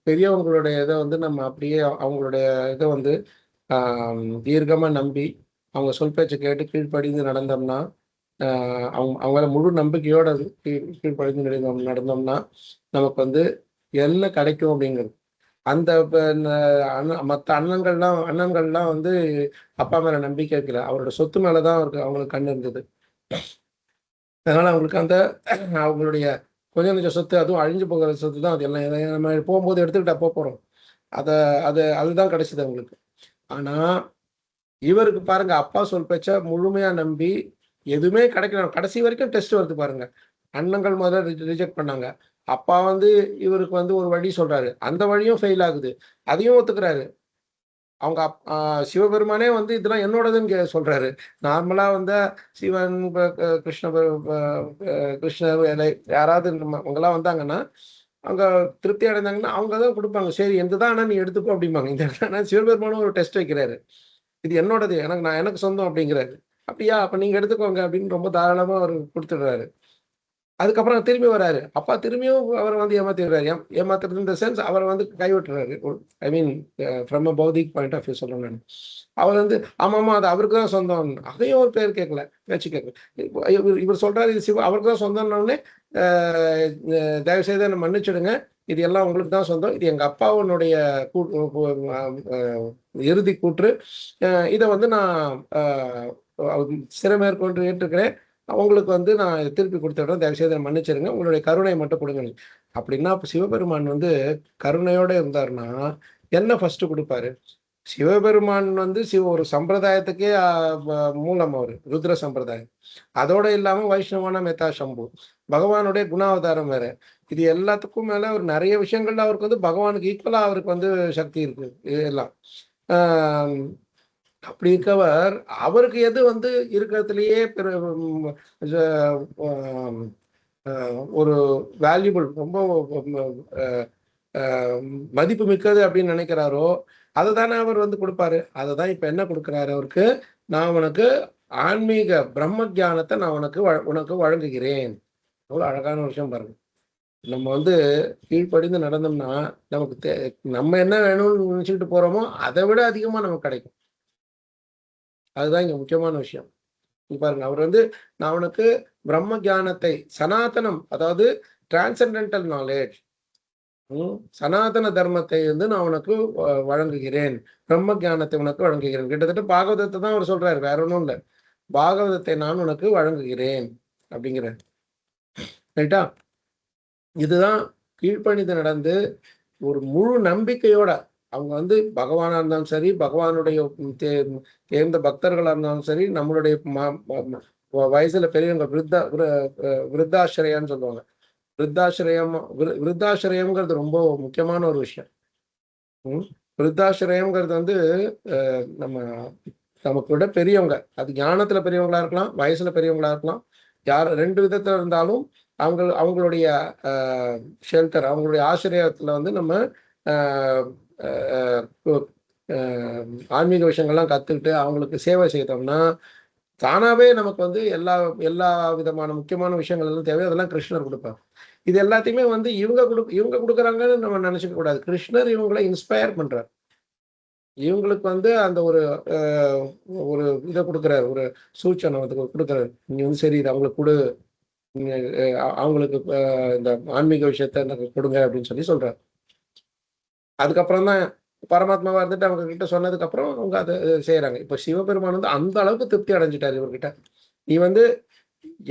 Speaker 1: பெரியவங்களுடைய இதை நம்ம அப்படியே அவங்களுடைய இதை தீர்க்கமா நம்பி அவங்க சொல் பேச்சை கேட்டு கீழ்ப்படிந்து நடந்தோம்னா, அவங்கள முழு நம்பிக்கையோட கீழ்ப்படிந்து நடந்தோம்னா நமக்கு என்ன கிடைக்கும் அப்படிங்கிறது. அந்த மற்ற அண்ணன்கள்லாம் வந்து அப்பா மேல நம்பிக்கை வைக்கல. அவரோட சொத்து மேலதான் அவங்களுக்கு கண் இருந்தது. அதனால அவங்களுக்கு அந்த அவங்களுடைய கொஞ்சம் கொஞ்சம் சொத்து, அதுவும் அழிஞ்சு போகிற சொத்து தான். அது எல்லாம் நம்ம போகும்போது எடுத்துக்கிட்டா போறோம். அதுதான் கிடைச்சது அவங்களுக்கு. ஆனா இவருக்கு பாருங்க, அப்பா சொல் பேச்ச முழுமையா நம்பி எதுவுமே கிடைக்கல. கடைசி வரைக்கும் டெஸ்ட் வருது பாருங்க. அண்ணங்கள் முதல்ல ரிஜெக்ட் பண்ணாங்க. அப்பா வந்து இவருக்கு வந்து ஒரு வழி சொல்றாரு, அந்த வழியும் ஃபெயில் ஆகுது. அதையும் ஒத்துக்கிறாரு. அவங்க சிவபெருமானே வந்து இதெல்லாம் என்னோடதுன்னு சொல்றாரு. நார்மலா வந்து சிவன், கிருஷ்ணர் யாராவது அவங்கெல்லாம் வந்தாங்கன்னா, அவங்க திருப்தி அடைந்தாங்கன்னா அவங்க தான் கொடுப்பாங்க. சரி எந்ததான் ஆனா நீ எடுத்துக்கோ அப்படிம்பாங்க. இந்த இடத்துல சிவபெருமானும் ஒரு டெஸ்ட் வைக்கிறாரு. இது என்னோடது, எனக்கு சொந்தம் அப்படிங்கிறாரு. அப்படியா, அப்ப நீங்க எடுத்துக்கோங்க அப்படின்னு ரொம்ப தாராளமா அவர் கொடுத்துடுறாரு. அதுக்கப்புறம் திரும்பி வராரு. அப்பா திரும்பியும் அவரை வந்து ஏமாத்திடுறாரு. ஏமாத்துறது இந்த சென்ஸ் அவரை வந்து கைவிட்டுறாரு. ஐ மீன் ஃப்ரம் அ பௌதிக் பாயிண்ட் ஆஃப் வியூ சொல்லணும் நான். அவர் வந்து ஆமாமா அது அவருக்கு தான் சொந்தம். அதையும் ஒரு பேர் கேட்கல, பேச்சு கேட்கல. இவர் சொல்றாரு இது சிவா அவருக்கு தான் சொந்தம்னே, தயவு செய்து என்ன மன்னிச்சிடுங்க, இது எல்லாம் உங்களுக்கு தான் சொந்தம். இது எங்க அப்பாவுடைய இறுதி கூற்று. இதை வந்து நான் சிறமேற்கொண்டு ஏற்றுக்கிறேன். அவங்களுக்கு வந்து நான் திருப்பி கொடுத்துட்றேன். தயவுசெய்து மன்னிச்சிருங்க, உங்களுடைய கருணை மட்டும் கொடுங்க. அப்படின்னா அப்ப சிவபெருமான் வந்து கருணையோட இருந்தாருன்னா என்ன ஃபர்ஸ்ட் கொடுப்பாரு? சிவபெருமான் வந்து ஒரு சம்பிரதாயத்துக்கே மூலம் அவரு ருத்ர சம்பிரதாயம். அதோட இல்லாம வைஷ்ணவான மெத்தா சம்பு, பகவானுடைய குணாவதாரம் வேற. இது எல்லாத்துக்கும் மேல ஒரு நிறைய விஷயங்கள்ல அவருக்கு வந்து பகவானுக்கு ஈக்குவலா அவருக்கு வந்து சக்தி இருக்கு எல்லாம். அப்படி இருக்கவர் அவருக்கு எது வந்து இருக்கிறதுலயே ஒரு வேல்யூபிள், ரொம்ப மதிப்பு மிக்கது அப்படின்னு நினைக்கிறாரோ அதை தானே அவர் வந்து கொடுப்பாரு. அதை தான் இப்ப என்ன கொடுக்குறாரு அவருக்கு? நான் உனக்கு ஆன்மீக பிரம்ம ஜானத்தை நான் உனக்கு வழங்குகிறேன். அவ்வளவு அழகான விஷயம் பாருங்க. நம்ம வந்து கீழ்ப்படிந்து நடந்தோம்னா நமக்கு நம்ம என்ன வேணும்னு நினைச்சுக்கிட்டு போறோமோ அதை விட அதிகமா நமக்கு கிடைக்கும். அதுதான் இங்க முக்கியமான விஷயம். பாருங்க, அவர் வந்து நான் உனக்கு பிரம்ம ஜானத்தை, சனாதனம், அதாவது டிரான்சென்டென்டல் நாலேஜ், சனாதன தர்மத்தை வந்து நான் உனக்கு வழங்குகிறேன், பிரம்ம ஜானத்தை உனக்கு வழங்குகிறேன். கிட்டத்தட்ட பாகவதத்தை தான் அவர் சொல்றாரு, வேற ஒன்றும் இல்லை. பாகவதத்தை நான் உனக்கு வழங்குகிறேன் அப்படிங்கிற. ரைட்டா? இதுதான் கீழ்ப்பணிந்து நடந்து ஒரு முழு நம்பிக்கையோட அவங்க வந்து பகவானா இருந்தாலும் சரி, பகவானுடைய தேர்ந்த பக்தர்களா இருந்தாலும் சரி, நம்மளுடைய வயசுல பெரியவங்க விருத்தாசிரயம்னு சொல்லுவாங்க. விருத்தாசிரயம்ங்கிறது ரொம்ப முக்கியமான ஒரு விஷயம். விருத்தாசிரயம்ங்கிறது வந்து நமக்கு விட பெரியவங்க, அது ஞானத்துல பெரியவங்களா இருக்கலாம், வயசுல பெரியவங்களா இருக்கலாம். ரெண்டு விதத்துல இருந்தாலும் அவங்களுடைய ஷெல்டர், அவங்களுடைய ஆசிரியத்துல வந்து நம்ம ஆன்மீக விஷயங்கள்லாம் கத்துக்கிட்டு அவங்களுக்கு சேவை செய்தோம்னா தானாவே நமக்கு வந்து எல்லா விதமான முக்கியமான விஷயங்கள் எல்லாம் தேவை, அதெல்லாம் கிருஷ்ணர் கொடுப்பார். இது எல்லாத்தையுமே வந்து இவங்க கொடுக்குறாங்கன்னு நம்ம நினைச்சுக்க கூடாது. கிருஷ்ணர் இவங்களை இன்ஸ்பயர் பண்றார். இவங்களுக்கு வந்து அந்த ஒரு இதை கொடுக்குறாரு, ஒரு சூச்சனை வந்து கொடுக்குறாரு. நீங்க வந்து சரி இது அவங்களுக்கு கொடு, அவங்களுக்கு இந்த ஆன்மீக விஷயத்த கொடுங்க அப்படின்னு சொல்றாரு. அதுக்கப்புறம் தான் பரமாத்மாவா இருந்துட்டு அவங்க கிட்ட சொன்னதுக்கு அப்புறம் அவங்க அதை செய்யறாங்க. இப்ப சிவபெருமான் வந்து அந்த அளவுக்கு திருப்தி அடைஞ்சிட்டாரு இவர்கிட்ட. நீ வந்து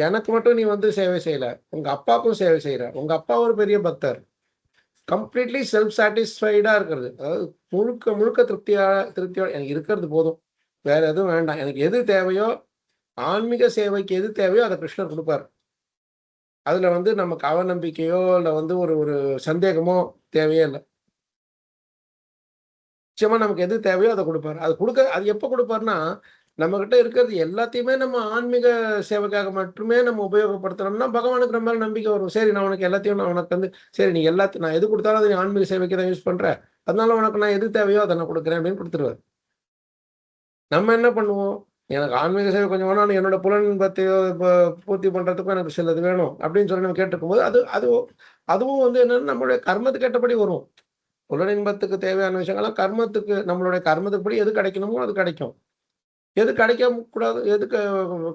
Speaker 1: எனக்கு மட்டும் நீ வந்து சேவை செய்யல, உங்க அப்பாவுக்கும் சேவை செய்யற. உங்க அப்பா ஒரு பெரிய பக்தர், கம்ப்ளீட்லி செல்ஃப் சாட்டிஸ்ஃபைடா இருக்கிறது. அதாவது முழுக்க திருப்தியோட எனக்கு இருக்கிறது போதும், வேற எதுவும் வேண்டாம். எனக்கு எது தேவையோ, ஆன்மீக சேவைக்கு எது தேவையோ அதை கிருஷ்ணர் கொடுப்பார். அதுல வந்து நமக்கு அவநம்பிக்கையோ இல்லை வந்து ஒரு சந்தேகமோ தேவையே இல்லை. நிச்சயமா நமக்கு எது தேவையோ அதை கொடுப்பாரு. அது எப்போ கொடுப்பாருன்னா, நம்ம கிட்ட இருக்கிறது எல்லாத்தையுமே நம்ம ஆன்மீக சேவைக்காக மட்டுமே நம்ம உபயோகப்படுத்தணும்னா பகவானுக்கு நம்ம நம்பிக்கை வரும். சரி, நான் உனக்கு எல்லாத்தையும் நான் உனக்கு வந்து சரி நீ எல்லாத்தையும் நான் எது கொடுத்தாலும் அதை நீ ஆன்மீக சேவைக்கு தான் யூஸ் பண்ற, அதனால உனக்கு நான் எது தேவையோ அதை நான் கொடுக்குறேன் அப்படின்னு கொடுத்துருவாரு. நம்ம என்ன பண்ணுவோம்? எனக்கு ஆன்மீக சேவை கொஞ்சம் வேணும், என்னோட புலன்பத்தையோ பூர்த்தி பண்றதுக்கும் எனக்கு சிலது வேணும் அப்படின்னு சொல்லி நம்ம கேட்டுருக்கும் போது அதுவும் வந்து என்னன்னா நம்மளுடைய கர்மத்துக்கு ஏற்றபடி வரும். புலனின்பத்துக்கு தேவையான விஷயங்கள்லாம் கர்மத்துக்கு, நம்மளுடைய கர்மத்துக்கு படி எது கிடைக்கணுமோ அது கிடைக்கும். எது கிடைக்க கூடாது, எதுக்கு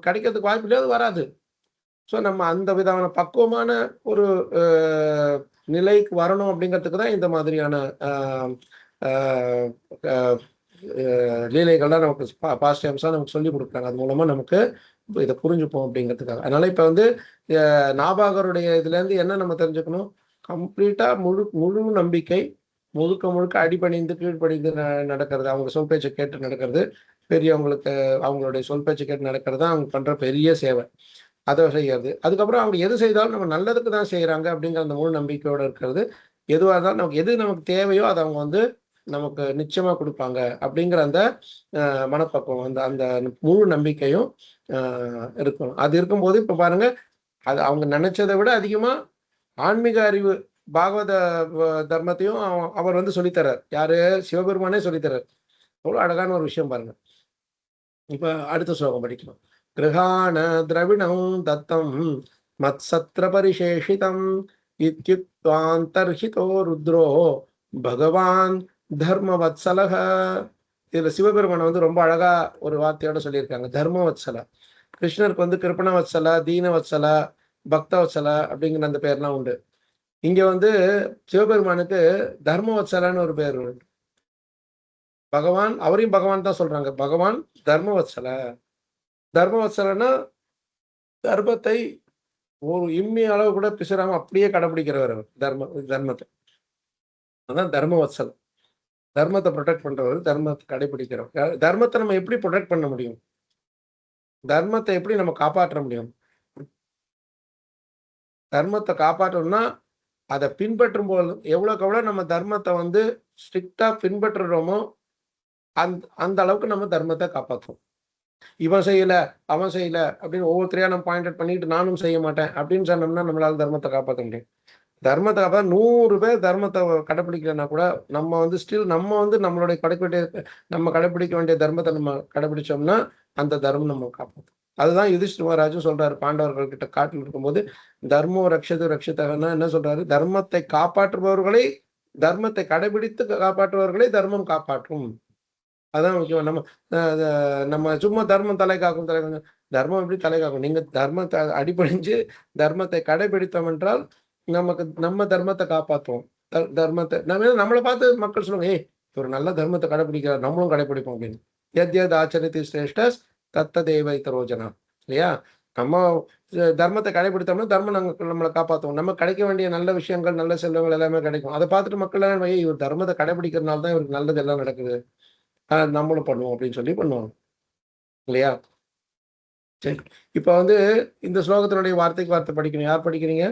Speaker 1: கிடைக்கிறதுக்கு வாய்ப்பு இல்லையோ அது வராது. ஸோ நம்ம அந்த விதமான பக்குவமான ஒரு நிலைக்கு வரணும் அப்படிங்கிறதுக்கு தான் இந்த மாதிரியான லீலைகள்லாம் நமக்கு பாஸ்ட் டைம்ஸாக நமக்கு சொல்லி கொடுக்குறாங்க. அது மூலமாக நமக்கு இதை புரிஞ்சுப்போம் அப்படிங்கிறதுக்காக. அதனால இப்போ வந்து நாபாகருடைய இதுலேருந்து என்ன நம்ம தெரிஞ்சுக்கணும்? கம்ப்ளீட்டாக முழு நம்பிக்கை, முழுக்க அடிபணிந்து கீழ்ப்படிந்து நடக்கிறது, அவங்க சொல் பேச்சை கேட்டு நடக்கிறது, பெரியவங்களுக்கு அவங்களுடைய சொல் பேச்சை கேட்டு நடக்கிறது தான் அவங்க பண்ணுற பெரிய சேவை. அதை செய்யறது. அதுக்கப்புறம் அவங்க எது செய்தாலும் நம்ம நல்லதுக்கு தான் செய்கிறாங்க அப்படிங்கிற அந்த முழு நம்பிக்கையோடு இருக்கிறது. எதுவாக இருந்தாலும் நமக்கு தேவையோ அதை அவங்க வந்து நமக்கு நிச்சயமாக கொடுப்பாங்க அப்படிங்கிற அந்த மனப்பக்குவம், அந்த அந்த முழு நம்பிக்கையும் இருக்கணும். அது இருக்கும்போது இப்போ பாருங்க, அது அவங்க நினைச்சதை விட அதிகமாக ஆன்மீக அறிவு பாகவத தர்மத்தையும் அவர் வந்து சொல்லித்தரார். யாரு? சிவபெருமானே சொல்லித்தரார். அவ்வளோ அழகான ஒரு விஷயம் பாருங்க. இப்ப அடுத்த ஸ்லோகம் படிக்கலாம். கிரகாண திரவிணம் தத்தம் மத்சத்ர பரிசேஷிதம் இத்யுக்த்வாந்தர்ஹிதோ ருத்ரோ பகவான் தர்மவத்சலக. இதுல சிவபெருமானை வந்து ரொம்ப அழகா ஒரு வார்த்தையோட சொல்லியிருக்காங்க, தர்மவத்சல. கிருஷ்ணருக்கு வந்து கிருப்பணவத்சல, தீனவத்சல, பக்தவத்சல அப்படிங்கிற அந்த பேர்லாம் உண்டு. இங்க வந்து சிவபெருமானுக்கு தர்மவத்சலன்னு ஒரு பேர் உண்டு. பகவான், அவரையும் பகவான் தான் சொல்றாங்க, பகவான் தர்மவத்சல. தர்மவத்சலன்னா தர்மத்தை ஒரு இம்மி அளவு கூட பிசுறாம அப்படியே கடைபிடிக்கிறவர் அவர். தர்மத்தை அதான் தர்மவத்சலம். தர்மத்தை ப்ரொடெக்ட் பண்றவர், தர்மத்தை கடைபிடிக்கிறவர். தர்மத்தை நம்ம எப்படி ப்ரொடெக்ட் பண்ண முடியும்? தர்மத்தை எப்படி நம்ம காப்பாற்ற முடியும்? தர்மத்தை காப்பாற்றணும்னா அதை பின்பற்றும் போது எவ்வளோக்கு எவ்வளோ நம்ம தர்மத்தை வந்து ஸ்ட்ரிக்டா பின்பற்றுறோமோ அந்த அளவுக்கு நம்ம தர்மத்தை காப்பாற்றுவோம். இவன் செய்யல, அவன் செய்யல அப்படின்னு ஒவ்வொருத்தரையா நம்ம பாயிண்ட் அவுட் பண்ணிட்டு நானும் செய்ய மாட்டேன் அப்படின்னு சொன்னோம்னா நம்மளால தர்மத்தை காப்பாற்ற முடியும். தர்மத்தை காப்பாற்ற 100 பேர் தர்மத்தை கடைப்பிடிக்கலன்னா கூட நம்ம வந்து ஸ்டில் நம்ம வந்து நம்மளுடைய கடைப்பிடிக்க வேண்டிய தர்மத்தை நம்ம கடைப்பிடிச்சோம்னா அந்த தர்மம் நம்ம காப்பாற்றும். அதுதான் யுதிஷ்டிர மகாராஜும் சொல்றாரு பாண்டவர்கள் கிட்ட காட்டில் இருக்கும்போது, தர்மோ ரக்ஷது ரக்ஷிதகன்னா என்ன சொல்றாரு? தர்மத்தை காப்பாற்றுபவர்களை, தர்மத்தை கடைபிடித்து காப்பாற்றுபவர்களை தர்மம் காப்பாற்றும். அதான் முக்கியம். நம்ம சும்மா தர்மம் தலை காக்கும் தர்மம் எப்படி தலை காக்கும்? நீங்க தர்மத்தை அடிபணிஞ்சு தர்மத்தை கடைபிடித்தோம் என்றால் நம்ம தர்மத்தை காப்பாற்றுவோம். தர்மத்தை நம்மளை பார்த்து மக்கள் சொல்லுவாங்க, ஒரு நல்ல தர்மத்தை கடைபிடிக்கிறார், நம்மளும் கடைபிடிப்போம் அப்படின்னு. எத்யத் ஆச்சரித்து சிரேஷ்டஸ் தத்த தேவை தரோஜனா. இல்லையா? நம்ம தர்மத்தை கடைபிடித்தோம்னா தர்மம் நம்மளை காப்பாற்றுவோம். நம்ம கிடைக்க வேண்டிய நல்ல விஷயங்கள், நல்ல செல்வங்கள் எல்லாமே கிடைக்கும். அதை பார்த்துட்டு மக்கள் எல்லாம் இவர் தர்மத்தை கடைபிடிக்கிறதுனால தான் இவருக்கு நல்லது எல்லாம் நடக்குது, நம்மளும் பண்ணுவோம் அப்படின்னு சொல்லி பண்ணுவாங்க. இல்லையா? சரி, இப்ப வந்து இந்த ஸ்லோகத்தினுடைய வார்த்தைக்கு வார்த்தை படிக்கணும். யார் படிக்கிறீங்க?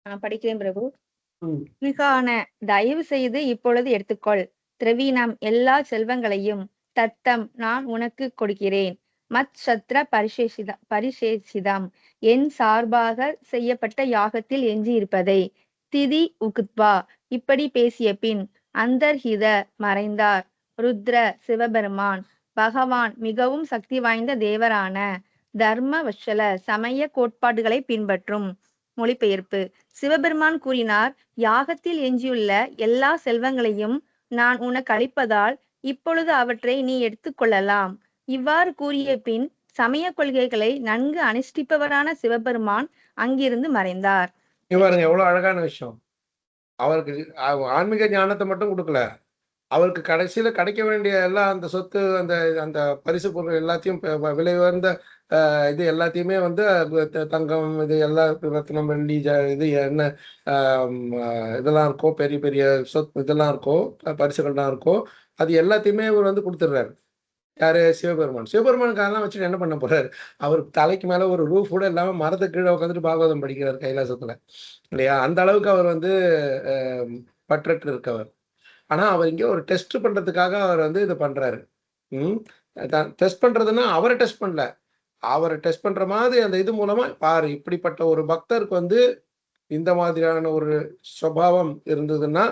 Speaker 3: நான் படிக்கிறேன் பிரபு. மிகான தயவு செய்து இப்பொழுது எடுத்துக்கொள். திரவீனம் எல்லா செல்வங்களையும் தத்தம் நான் உனக்கு கொடுக்கிறேன். மத் சத்ர பரிசேஷிதம் என் சார்பாக செய்யப்பட்ட யாகத்தில் எஞ்சி இருப்பதை. திதி உகுத்வா இப்படி பேசிய பின் அந்தர்ஹித மறைந்தார். ருத்ர சிவபெருமான் பகவான் மிகவும் சக்தி வாய்ந்த தேவரான தர்மவத்சல சமய கோட்பாடுகளை பின்பற்றும். மொழிபெயர்ப்பு. சிவபெருமான் கூறினார், யாகத்தில் எஞ்சியுள்ள எல்லா செல்வங்களையும் நான் உனக்கு அளிப்பதால் இப்பொழுது அவற்றை நீ எடுத்துக்கொள்ளலாம். இவ்வாறு கூறிய பின் சமய கொள்கைகளை நன்கு அனுஷ்டிப்பவரான சிவபெருமான் அங்கிருந்து மறைந்தார்.
Speaker 1: இவருங்க எவ்வளவு அழகான விஷயம். அவருக்கு ஆன்மீக ஞானத்தை மட்டும் கொடுக்கல, அவருக்கு கடைசியில கிடைக்க வேண்டிய எல்லா அந்த சொத்து, அந்த அந்த பரிசு பொருள் எல்லாத்தையும், விலை உயர்ந்த இது எல்லாத்தையுமே வந்து தங்கம், இது எல்லா ரத்னம், வெள்ளி, இது என்ன இதெல்லாம் இருக்கோ, பெரிய பெரிய சொத்து இதெல்லாம் இருக்கோ, பரிசுகள்லாம் இருக்கோ, அது எல்லாத்தையுமே இவர் வந்து கொடுத்துடுறாரு. யாரு? சிவபெருமான். சிவபெருமானுக்காரெல்லாம் வச்சுட்டு என்ன பண்ண போறாரு? அவர் தலைக்கு மேல ஒரு ரூஃப் கூட இல்லாம மரத்து கீழே உட்காந்துட்டு பாகவதம் படிக்கிறார் கைலாசத்துல. இல்லையா? அந்த அளவுக்கு அவர் வந்து பற்றற்று இருக்கவர். ஆனா அவர் இங்க ஒரு டெஸ்ட் பண்றதுக்காக அவர் வந்து இது பண்றாரு. டெஸ்ட் பண்றதுன்னா அவரை டெஸ்ட் பண்ணல, அவரை டெஸ்ட் பண்ற மாதிரி அந்த இது மூலமா பாரு, இப்படிப்பட்ட ஒரு பக்தருக்கு வந்து இந்த மாதிரியான ஒரு சுபாவம் இருந்ததுன்னா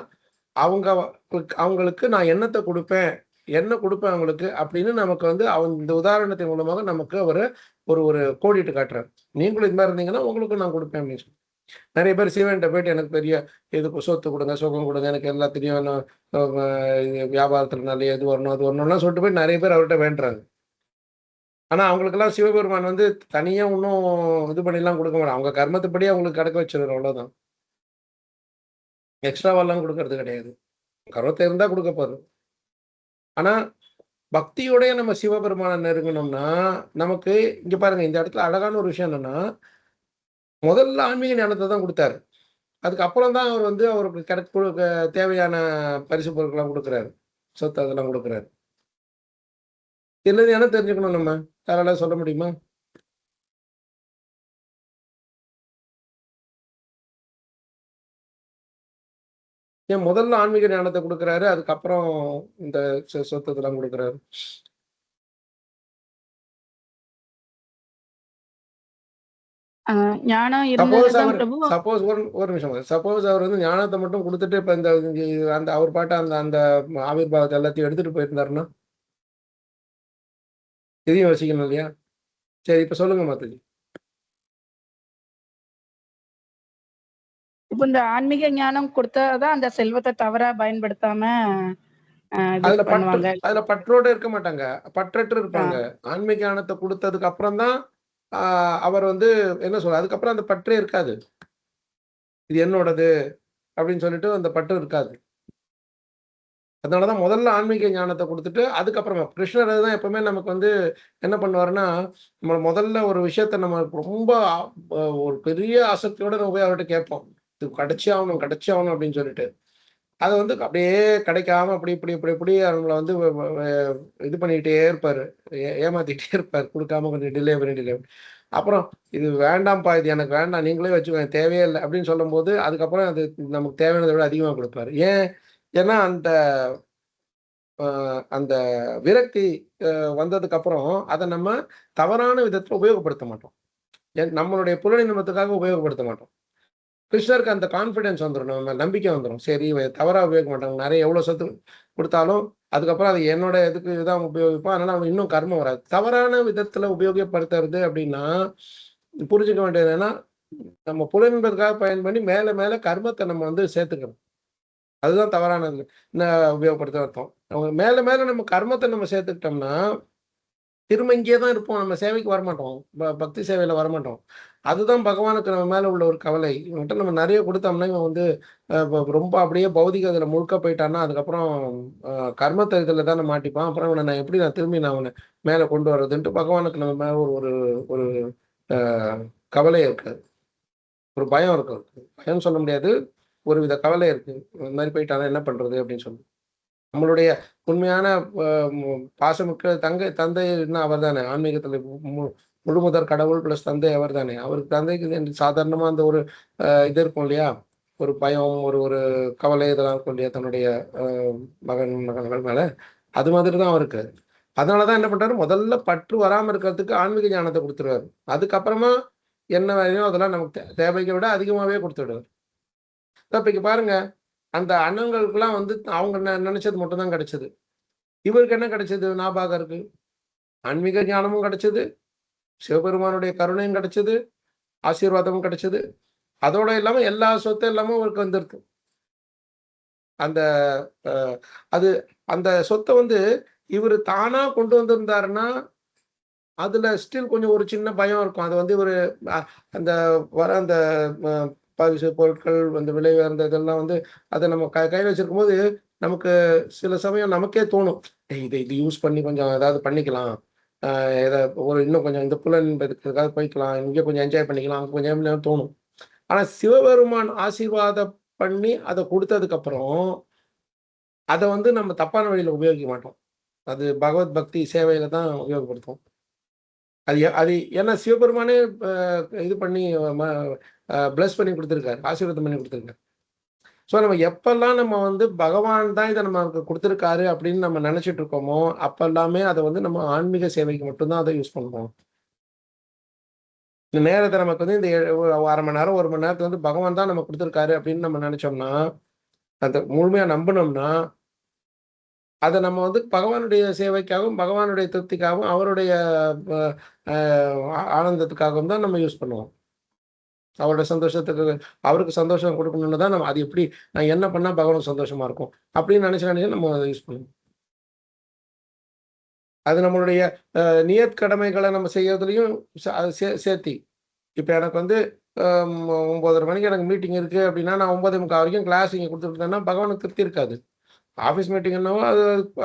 Speaker 1: அவங்களுக்கு நான் என்னத்தை கொடுப்பேன், என்ன கொடுப்பேன் அவங்களுக்கு அப்படின்னு நமக்கு வந்து இந்த உதாரணத்தின் மூலமாக நமக்கு ஒரு ஒரு கோடிட்டு காட்டுறாரு. நீங்களும் இது மாதிரி இருந்தீங்கன்னா உங்களுக்கு நான் கொடுப்பேன் அப்படின்னு சொல்லி. நிறைய பேர் சிவன்கிட்ட போயிட்டு எனக்கு பெரிய இது சொத்து கொடுங்க, சுகம் கொடுங்க, எனக்கு எல்லாத்தையும் வியாபாரத்தில் நல்ல எது வரணும் அது வரணும்லாம் சொல்லிட்டு போய் நிறைய பேர் அவர்கிட்ட வேண்டுறாங்க. ஆனால் அவங்களுக்கெல்லாம் சிவபெருமான் வந்து தனியாக இன்னும் இது பண்ணிலாம் கொடுக்க மாட்டாங்க. அவங்க கர்மத்துப்படி அவங்களுக்கு கிடக்க வச்சிருக்கிற அவ்வளோதான். எக்ஸ்ட்ராவெல்லாம் கொடுக்கறது கிடையாது. கர்மத்தை இருந்தால் கொடுக்க போகுது. ஆனால் பக்தியோடய நம்ம சிவபெருமானை நெருங்கணும்னா நமக்கு இங்கே பாருங்க, இந்த இடத்துல அழகான ஒரு விஷயம் என்னன்னா, முதல்ல ஆன்மீக ஞானத்தை தான் கொடுத்தாரு. அதுக்கப்புறம் தான் அவர் வந்து அவருக்கு தேவையான பரிசு பொருட்கள்லாம் கொடுக்குறாரு, சொத்து அதெல்லாம் கொடுக்குறாரு. இல்லது என்ன தெரிஞ்சுக்கணும் நம்ம யாரால சொல்ல முடியுமா? ஏன் முதல்ல ஆன்மீக ஞானத்தை கொடுக்குறாரு, அதுக்கப்புறம் இந்த சொத்து இதெல்லாம் கொடுக்குறாரு?
Speaker 2: ஞானம் இருந்ததுதான் பிரபு.
Speaker 1: சப்போஸ் ஒரு நிமிஷம், சப்போஸ் அவர் வந்து ஞானத்தை மட்டும் கொடுத்துட்டு இப்ப அந்த அவர் பாட்டு அந்த அந்த ஆவிர்வாதத்தை எல்லாத்தையும் எடுத்துட்டு போயிருந்தாருன்னா இதையும் யோசிக்கணும் இல்லையா? சரி, இப்ப சொல்லுங்க மாதாஜி.
Speaker 2: இப்ப இந்த ஆன்மீக ஞானம் கொடுத்தாதான் அந்த செல்வத்தை தவறா பயன்படுத்தாம
Speaker 1: அதுல பற்றோடு இருக்க மாட்டாங்க, பற்றற்று இருப்பாங்க. ஆன்மீக ஞானத்தை கொடுத்ததுக்கு அப்புறம் தான் அவர் வந்து என்ன சொல்ற, அதுக்கப்புறம் அந்த பற்றே இருக்காது. இது என்னோடது அப்படின்னு சொல்லிட்டு அந்த பற்று இருக்காது. அதனாலதான் முதல்ல ஆன்மீக ஞானத்தை கொடுத்துட்டு அதுக்கப்புறமா கிருஷ்ணர் தான் எப்பவுமே நமக்கு வந்து என்ன பண்ணுவாருன்னா, நம்ம முதல்ல ஒரு விஷயத்த நம்ம ரொம்ப ஒரு பெரிய ஆசக்தியோட நம்ம போய் அவர்கிட்ட கேட்போம், இது கிடைச்சே ஆகணும் அப்படின்னு சொல்லிட்டு. அதை வந்து அப்படியே கிடைக்காம அப்படி இப்படி இப்படி இப்படி அவங்கள வந்து இது பண்ணிக்கிட்டே இருப்பாரு, ஏமாத்திக்கிட்டே இருப்பார், கொடுக்காம கொஞ்சம் டிலே பண்ணி அப்புறம் இது வேண்டாம்ப்பா, இது எனக்கு வேண்டாம், நீங்களே வச்சுக்கோங்க, தேவையே இல்லை அப்படின்னு சொல்லும் போது அதுக்கப்புறம் அது நமக்கு தேவையானதை விட அதிகமாக கொடுப்பாரு. ஏன்னா அந்த அந்த விரக்தி வந்ததுக்கு அப்புறம் அதை நம்ம தவறான விதத்துல உபயோகப்படுத்த மாட்டோம், நம்மளுடைய புலனின்பத்துக்காக உபயோகப்படுத்த மாட்டோம். கிருஷ்ணருக்கு அந்த கான்ஃபிடன்ஸ் வந்துடும், நம்ம நம்பிக்கை வந்துடும். சரி, தவறா உபயோகிக்க மாட்டாங்க, நிறைய எவ்வளவு சொத்து கொடுத்தாலும் அதுக்கப்புறம் அது என்னோட இதுக்கு இதுதான் உபயோகிப்போம், அதனால அவன் இன்னும் கர்மம் வராது. தவறான விதத்துல உபயோகப்படுத்துறது அப்படின்னா புரிஞ்சுக்க வேண்டியது என்னன்னா, நம்ம புலனின்பதுக்காக பயன் பண்ணி மேல மேல கர்மத்தை நம்ம வந்து சேர்த்துக்கணும். அதுதான் தவறானது உபயோகப்படுத்த அர்த்தம். அவங்க மேல மேல நம்ம கர்மத்தை நம்ம சேர்த்துக்கிட்டோம்னா திரும்ப இங்கே தான் இருப்போம், நம்ம சேவைக்கு வரமாட்டோம், பக்தி சேவையில வரமாட்டோம். அதுதான் பகவானுக்கு நம்ம மேல உள்ள ஒரு கவலை. இவன்கிட்ட நம்ம நிறைய கொடுத்தோம்னா இவன் வந்து ரொம்ப அப்படியே பௌதிக இதுல முழுக்க போயிட்டான்னா அதுக்கப்புறம் கர்மத்தை இதுல தானே மாட்டிப்பான், அப்புறம் இவனை நான் எப்படி திரும்பி அவனை மேல கொண்டு வர்றதுன்ட்டு பகவானுக்கு நம்ம மேல ஒரு ஒரு கவலை இருக்காது, ஒரு பயம் இருக்கு. பயம் சொல்ல முடியாது, ஒரு வித கவலை இருக்கு, இந்த மாதிரி போயிட்டானா என்ன பண்றது அப்படின்னு சொல்லி. நம்மளுடைய உண்மையான பாசமிக்க தந்தை அவர் தானே, ஆன்மீகத்துல முழுமுதற் கடவுள் பிளஸ் தந்தை அவர் தானே. அவருக்கு தந்தைக்கு சாதாரணமா அந்த ஒரு இது இருக்கும் இல்லையா, ஒரு பயம், ஒரு ஒரு கவலை இதெல்லாம் இருக்கும் இல்லையா தன்னுடைய மகன்கள் மேல. அது மாதிரி தான் அவருக்கு. அதனாலதான் என்ன பண்றாரு, முதல்ல பற்று வராம இருக்கிறதுக்கு ஆன்மீக ஞானத்தை கொடுத்துருவாரு. அதுக்கப்புறமா என்ன வேலையோ அதெல்லாம் நமக்கு தேவையை விட அதிகமாவே கொடுத்துடுவார். இப்ப பாருங்க, அந்த அண்ணங்களுக்கெல்லாம் வந்து அவங்க நினைச்சது மட்டும்தான் கிடைச்சது. இவருக்கு என்ன கிடைச்சது, நாபாகருக்கு ஆன்மீக ஞானமும் கிடைச்சது, சிவபெருமானுடைய கருணையும் கிடைச்சது, ஆசீர்வாதமும் கிடைச்சது. அதோட இல்லாம எல்லா சொத்தும் இல்லாம அவருக்கு வந்துருக்கு. அந்த அது அந்த சொத்தை வந்து இவர் தானா கொண்டு வந்திருந்தாருன்னா அதுல ஸ்டில் கொஞ்சம் ஒரு சின்ன பயம் இருக்கும். அது வந்து இவரு அந்த வர அந்த பரிசு பொருட்கள் வந்து விலை உயர்ந்த இதெல்லாம் வந்து அதை நம்ம கையில் வச்சிருக்கும் போது நமக்கு சில சமயம் நமக்கே தோணும், இது யூஸ் பண்ணி கொஞ்சம் ஏதாவது பண்ணிக்கலாம், ஒரு இன்னும் கொஞ்சம் இந்த புலன்பதுக்காக போய்க்கலாம், இங்கே கொஞ்சம் என்ஜாய் பண்ணிக்கலாம், அங்கே கொஞ்சம் தோணும். ஆனா சிவபெருமான் ஆசீர்வாதம் பண்ணி அதை கொடுத்ததுக்கு அப்புறம் அதை வந்து நம்ம தப்பான வழியில உபயோகிக்க மாட்டோம். அது பகவத் பக்தி சேவையில தான் உபயோகப்படுத்தும். அது ஏன்னா சிவபெருமானே இது பண்ணி பிளஸ் பண்ணி கொடுத்துருக்காரு, ஆசீர்வாதம் பண்ணி கொடுத்துருக்காரு. ஸோ நம்ம எப்பெல்லாம் நம்ம வந்து பகவான் தான் இதை நமக்கு கொடுத்துருக்காரு அப்படின்னு நம்ம நினைச்சிட்டு இருக்கோமோ அப்பெல்லாமே அதை வந்து நம்ம ஆன்மீக சேவைக்கு மட்டும்தான் அதை யூஸ் பண்ணுவோம். இந்த நேரத்தை நமக்கு வந்து இந்த 1/2 மணி நேரம் 1 மணி நேரத்தை வந்து பகவான் தான் நம்ம கொடுத்துருக்காரு அப்படின்னு நம்ம நினைச்சோம்னா, அதை முழுமையா நம்பினோம்னா அதை நம்ம வந்து பகவானுடைய சேவைக்காகவும் பகவானுடைய திருப்திக்காகவும் அவருடைய ஆனந்தத்துக்காகவும் தான் நம்ம யூஸ் பண்ணுவோம். அவரோட சந்தோஷத்துக்கு அவருக்கு சந்தோஷம் கொடுக்கணும்னு தான் நம்ம அது எப்படி நான் என்ன பண்ணா பகவானுக்கு சந்தோஷமா இருக்கும் அப்படின்னு நினைச்சு நம்ம அதை யூஸ் பண்ணணும். அது நம்மளுடைய நியத் கடமைகளை நம்ம செய்யறதுலையும் சேர்த்தி. இப்போ எனக்கு வந்து 9:30 மணிக்கு எனக்கு மீட்டிங் இருக்கு அப்படின்னா நான் 9:45 வரைக்கும் கிளாஸ் இங்கே கொடுத்துருந்தேன்னா பகவானுக்கு திருப்தி இருக்காது. ஆஃபீஸ் மீட்டிங் என்னவோ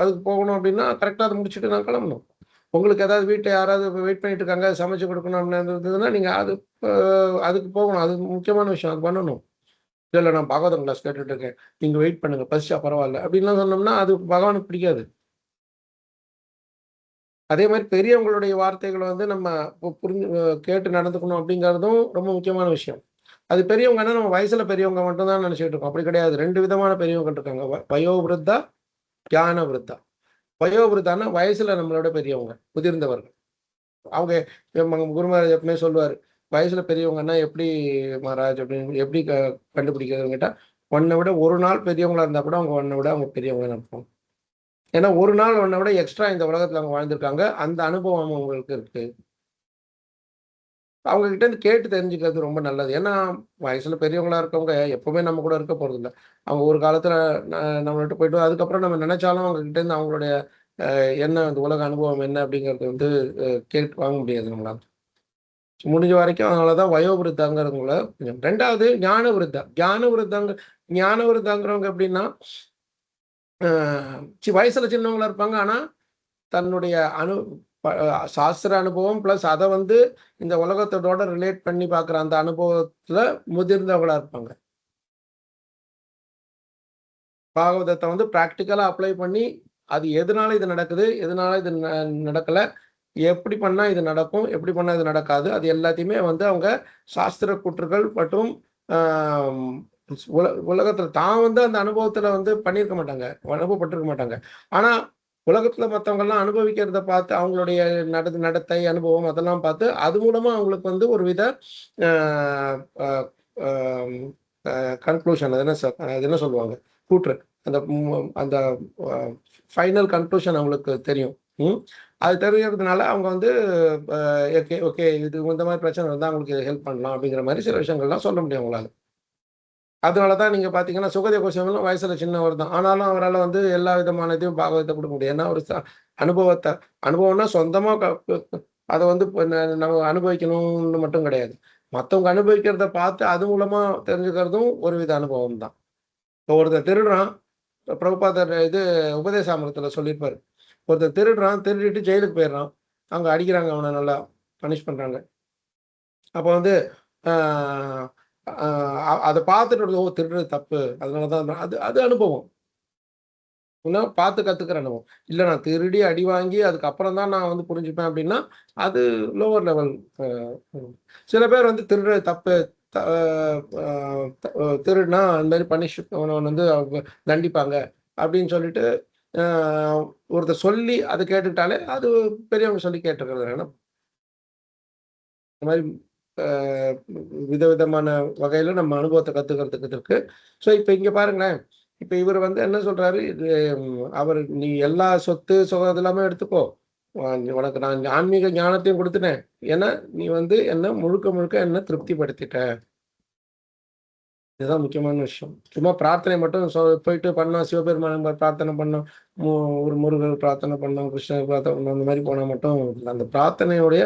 Speaker 1: அதுக்கு போகணும் அப்படின்னா கரெக்டாக அதை முடிச்சுட்டு நான் கிளம்பணும். உங்களுக்கு ஏதாவது வீட்டில் யாராவது வெயிட் பண்ணிட்டு இருக்காங்க சமைச்சு கொடுக்கணும் அப்படின்னு இருந்ததுன்னா நீங்கள் அதுக்கு போகணும். அது முக்கியமான விஷயம், அது பண்ணணும். இல்லை நான் பாகவதம் கிளாஸ் கேட்டுட்டு இருக்கேன், நீங்கள் வெயிட் பண்ணுங்க, பசிச்சா பரவாயில்ல அப்படின்லாம் சொன்னோம்னா அது பகவானுக்கு பிடிக்காது. அதே மாதிரி பெரியவங்களுடைய வார்த்தைகளை வந்து நம்ம புரிஞ்சு கேட்டு நடந்துக்கணும் அப்படிங்கிறதும் ரொம்ப முக்கியமான விஷயம். அது பெரியவங்கன்னா நம்ம வயசுல பெரியவங்க மட்டும் தான் நினைச்சிட்டு இருக்கோம். அப்படி கிடையாது. 2 விதமான பெரியவங்க இருக்காங்க, வயோவிருத்தா, ஞான விருத்தா. வயோவிருத்தான்னா வயசுல நம்மளோட பெரியவங்க, முதிர்ந்தவர்கள். அவங்க குருமராஜ் எப்பவுமே சொல்லுவார், வயசுல பெரியவங்கன்னா எப்படி மகாராஜ் அப்படின்னு எப்படி கண்டுபிடிக்கிறதுன்னு கேட்டால், உன்னை விட ஒரு நாள் பெரியவங்களா இருந்தால் கூட உன்னை விட அவங்க பெரியவங்க நினைப்பாங்க. ஏன்னா ஒரு நாள் உன்னை விட எக்ஸ்ட்ரா இந்த உலகத்துல அவங்க வாழ்ந்திருக்காங்க, அந்த அனுபவம் அவங்களுக்கு இருக்கு. அவங்க கிட்ட இருந்து கேட்டு தெரிஞ்சுக்கிறது ரொம்ப நல்லது. ஏன்னா வயசுல பெரியவங்களா இருக்கவங்க எப்பவுமே நம்ம கூட இருக்க போறது இல்லை. அவங்க ஒரு காலத்துல நம்மள்கிட்ட போயிட்டு அதுக்கப்புறம் நம்ம நினைச்சாலும் அவங்க கிட்ட இருந்து அவங்களுடைய என்ன அந்த உலக அனுபவம் என்ன அப்படிங்கிறது வந்து கேட்டு வாங்க முடியாது நம்மளால. முடிஞ்ச வரைக்கும் அதனாலதான் வயோவிருத்தாங்கிறவங்கள. 2வது ஞான விருத்தா. ஞான விருத்தாங்கிறவங்க எப்படின்னா வயசுல சின்னவங்களா இருப்பாங்க, ஆனா தன்னுடைய சாஸ்திர அனுபவம் பிளஸ் அதை வந்து இந்த உலகத்தோட ரிலேட் பண்ணி பார்க்குற அந்த அனுபவத்துல முதிர்ந்தவங்களா இருப்பாங்க. பாகவதத்தை வந்து ப்ராக்டிக்கலா அப்ளை பண்ணி அது எதனால இது நடக்குது, எதனால இது நடக்கல, எப்படி பண்ணா இது நடக்கும், எப்படி பண்ணா இது நடக்காது, அது எல்லாத்தையுமே வந்து அவங்க சாஸ்திர கூற்றுகள் மற்றும் உலகத்துல தான் வந்து அந்த அனுபவத்துல வந்து பண்ணியிருக்க மாட்டாங்க, அனுபவப்பட்டிருக்க மாட்டாங்க. ஆனா உலகத்துல மற்றவங்க எல்லாம் அனுபவிக்கிறத பார்த்து அவங்களுடைய நடத்தை அனுபவம் அதெல்லாம் பார்த்து அது மூலமா அவங்களுக்கு வந்து ஒரு வித கன்க்ளூஷன், அது என்ன சொல்லுவாங்க, கூற்று, அந்த அந்த ஃபைனல் கன்க்ளூஷன் அவங்களுக்கு தெரியும். அது தெரியறதுனால அவங்க வந்து ஓகே இது இந்த மாதிரி பிரச்சனை இருந்தால் அவங்களுக்கு ஹெல்ப் பண்ணலாம் அப்படிங்கிற மாதிரி சில விஷயங்கள்லாம் சொல்ல முடியும் அவங்களால. அதனாலதான் நீங்க பாத்தீங்கன்னா சுகதேவ கோஸ்வாமியும் வயசுல சின்னவர் தான், ஆனாலும் அவரால் வந்து எல்லா விதமான இதையும் பாகவத்தை கொடுக்க முடியும். ஏன்னா ஒரு அனுபவம்னா சொந்தமா அதை வந்து நம்ம அனுபவிக்கணும்னு மட்டும் கிடையாது, மற்றவங்க அனுபவிக்கிறத பார்த்து அது மூலமா தெரிஞ்சுக்கிறதும் ஒரு வித அனுபவம் தான். இப்போ ஒருத்தர் திருடுறான், பிரபுபாதர் இது உபதேசாமிரத்துல சொல்லியிருப்பாரு, ஒருத்தர் திருடிட்டு ஜெயிலுக்கு போயிடுறான், அங்க அடிக்கிறாங்க, அவனை நல்லா பனிஷ் பண்றாங்க. அப்போ வந்து அதை பார்த்துட்டு திருடுறது தப்பு, அதனாலதான் அது அனுபவம், பார்த்து கத்துக்கிற அனுபவம். இல்லை நான் திருடி அடி வாங்கி அதுக்கப்புறம் தான் நான் வந்து புரிஞ்சுப்பேன் அப்படின்னா அது லோவர் லெவல். சில பேர் வந்து திருடுறது தப்பு, திருடுனா அந்த மாதிரி பனிஷ் வந்து தண்டிப்பாங்க அப்படின்னு சொல்லிட்டு ஒருத்தர் சொல்லி அதை கேட்டுக்கிட்டாலே அது பெரியவங்க சொல்லி கேட்டுக்கிறது. இந்த மாதிரி விதவிதமான வகையில நம்ம அனுபவத்தை கத்துக்கிறதுக்கு இருக்கு. ஸோ இப்போ இங்க பாருங்களேன், இப்போ இவர் வந்து என்ன சொல்றாரு, இது அவர் நீ எல்லா சொத்து சுகம் எல்லாமே எடுத்துக்கோ, உனக்கு நான் ஆன்மீக ஞானத்தையும் கொடுத்துட்டேன், ஏன்னா நீ வந்து என்ன முழுக்க என்ன திருப்திப்படுத்திட்ட. இதுதான் முக்கியமான விஷயம். சும்மா பிரார்த்தனை மட்டும் போயிட்டு பண்ணோம், சிவபெருமான் பிரார்த்தனை பண்ணோம், ஒரு முருகர் பிரார்த்தனை பண்ணோம், கிருஷ்ணர் பிரார்த்தனை பண்ணோம், அந்த மாதிரி போனா மட்டும் அந்த பிரார்த்தனையுடைய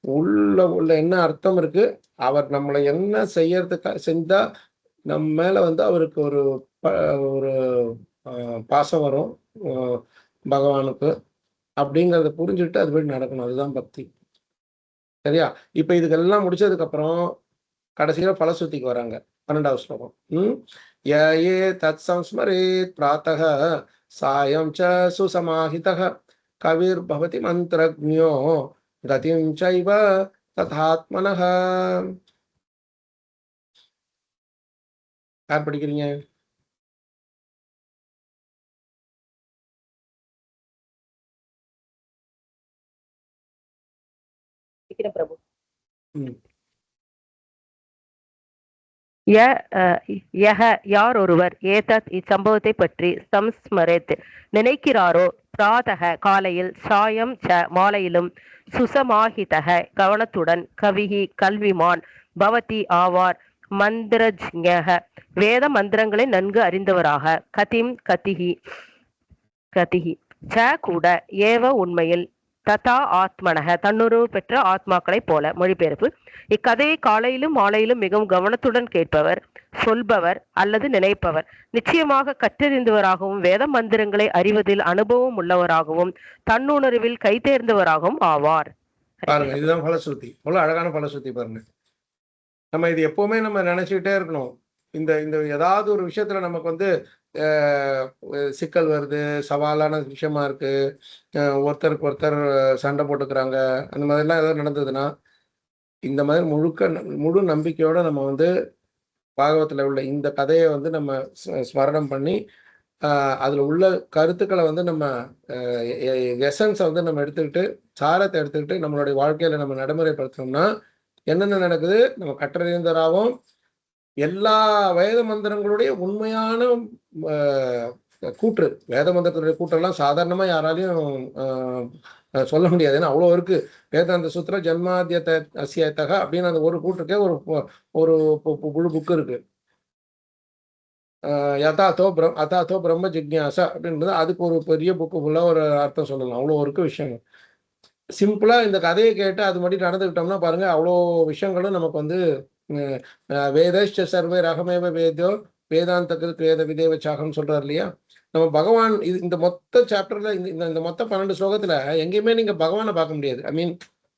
Speaker 1: உள்ள என்ன அர்த்தம் இருக்கு, அவர் நம்மளை என்ன செஞ்சா நம்ம மேல வந்து அவருக்கு ஒரு பாசம் வரும் பகவானுக்கு அப்படிங்கிறத புரிஞ்சுட்டு அது போய் நடக்கணும். அதுதான் பக்தி. சரியா? இப்ப இதுக்கெல்லாம் முடிச்சதுக்கு அப்புறம் கடைசியில பலசுத்திக்கு வராங்க. 12வது ஸ்லோகம். யே தத் சம்ஸ்மரேத் பிராத்தः சாயம் ச சுசமாஹிதः கவிர் பவதி மந்திரஜ்ஞோ கதிம் சைவ ததாத்மனः. யார் படிக்கிறீங்க?
Speaker 7: பிரபு. யார் ஒருவர் ஏதத் இச்சம்பவத்தை பற்றி சம்ஸ்மரேத் நினைக்கிறாரோ, பிராதக காலையில், சாயம் ச மாலையிலும், சுசமாஹிதக கவனத்துடன், கவிஹி கல்விமான், பவதி ஆவார், மந்திரஜ்ஞக வேத மந்திரங்களை நன்கு அறிந்தவராக, கதிம் கதிஹி கதிஹி ச கூட, ஏவ உண்மையில், ததா ஆத்மனக தன்னுறவு பெற்ற ஆத்மாக்களைப் போல. மொழிபெயர்ப்பு: இக்கதையை காலையிலும் மாலையிலும் மிகவும் கவனத்துடன் கேட்பவர், சொல்பவர் அல்லது நினைப்பவர் நிச்சயமாக கற்றறிந்தவராகவும் வேத மந்திரங்களை அறிவதில் அனுபவம் உள்ளவராகவும் தன்னுணர்வில் கைதேர்ந்தவராகவும் ஆவார்.
Speaker 1: பாருங்க, இதுதான் பலஸ்ருதி. அவ்வளவு அழகான பலஸ்ருதி பாருங்க. நம்ம இது எப்பவுமே நம்ம நினைச்சுக்கிட்டே இருக்கணும். இந்த இந்த ஏதாவது ஒரு விஷயத்துல நமக்கு வந்து சிக்கல் வருது, சவாலான விஷயமா இருக்கு, ஒருத்தருக்கு ஒருத்தர் சண்டை போட்டுக்கிறாங்க, அந்த மாதிரிலாம் ஏதாவது நடந்ததுன்னா இந்த மாதிரி முழு நம்பிக்கையோட நம்ம வந்து பாகவத்துல உள்ள இந்த கதையை வந்து நம்ம ஸ்மரணம் பண்ணி அதுல உள்ள கருத்துக்களை வந்து நம்ம எசன்ஸை வந்து நம்ம எடுத்துக்கிட்டு, சாரத்தை எடுத்துக்கிட்டு நம்மளுடைய வாழ்க்கையில நம்ம நடைமுறைப்படுத்தணும்னா என்னென்ன நடக்குது? நம்ம கற்றறிந்தராகவும் எல்லா வேத மந்திரங்களுடைய உண்மையான கூற்று, வேத மந்திரத்துடைய கூற்றெல்லாம் சாதாரணமா யாராலையும் சொல்ல முடியாது. ஏன்னா அவ்வளோ இருக்கு. வேதாந்த சூத்திர ஜன்மாத்தியத்தை அசியத்தக அப்படின்னு அந்த ஒரு கூற்றுக்கே ஒரு முழு புக்கு இருக்கு. அதாத்தோ பிரம்ம ஜிக்யாசா அப்படின்றது அதுக்கு ஒரு பெரிய புக்கு ஃபுல்லாக ஒரு அர்த்தம் சொல்லலாம். அவ்வளோ இருக்கு விஷயங்கள். சிம்பிளா இந்த கதையை கேட்டு அது மட்டும் நடந்துக்கிட்டோம்னா பாருங்க, அவ்வளோ விஷயங்களும் நமக்கு வந்து வேதஷ்ட சர்வே ரகமேவ வேதோ வேதாந்தத்துக்கு வேத விதேவ சாகம்னு சொல்றாரு இல்லையா? நம்ம பகவான் இந்த மொத்த சாப்டர்ல இந்த மொத்த 12 ஸ்லோகத்துல எங்கேயுமே நீங்க பகவானை பார்க்க முடியாது. ஐ மீன்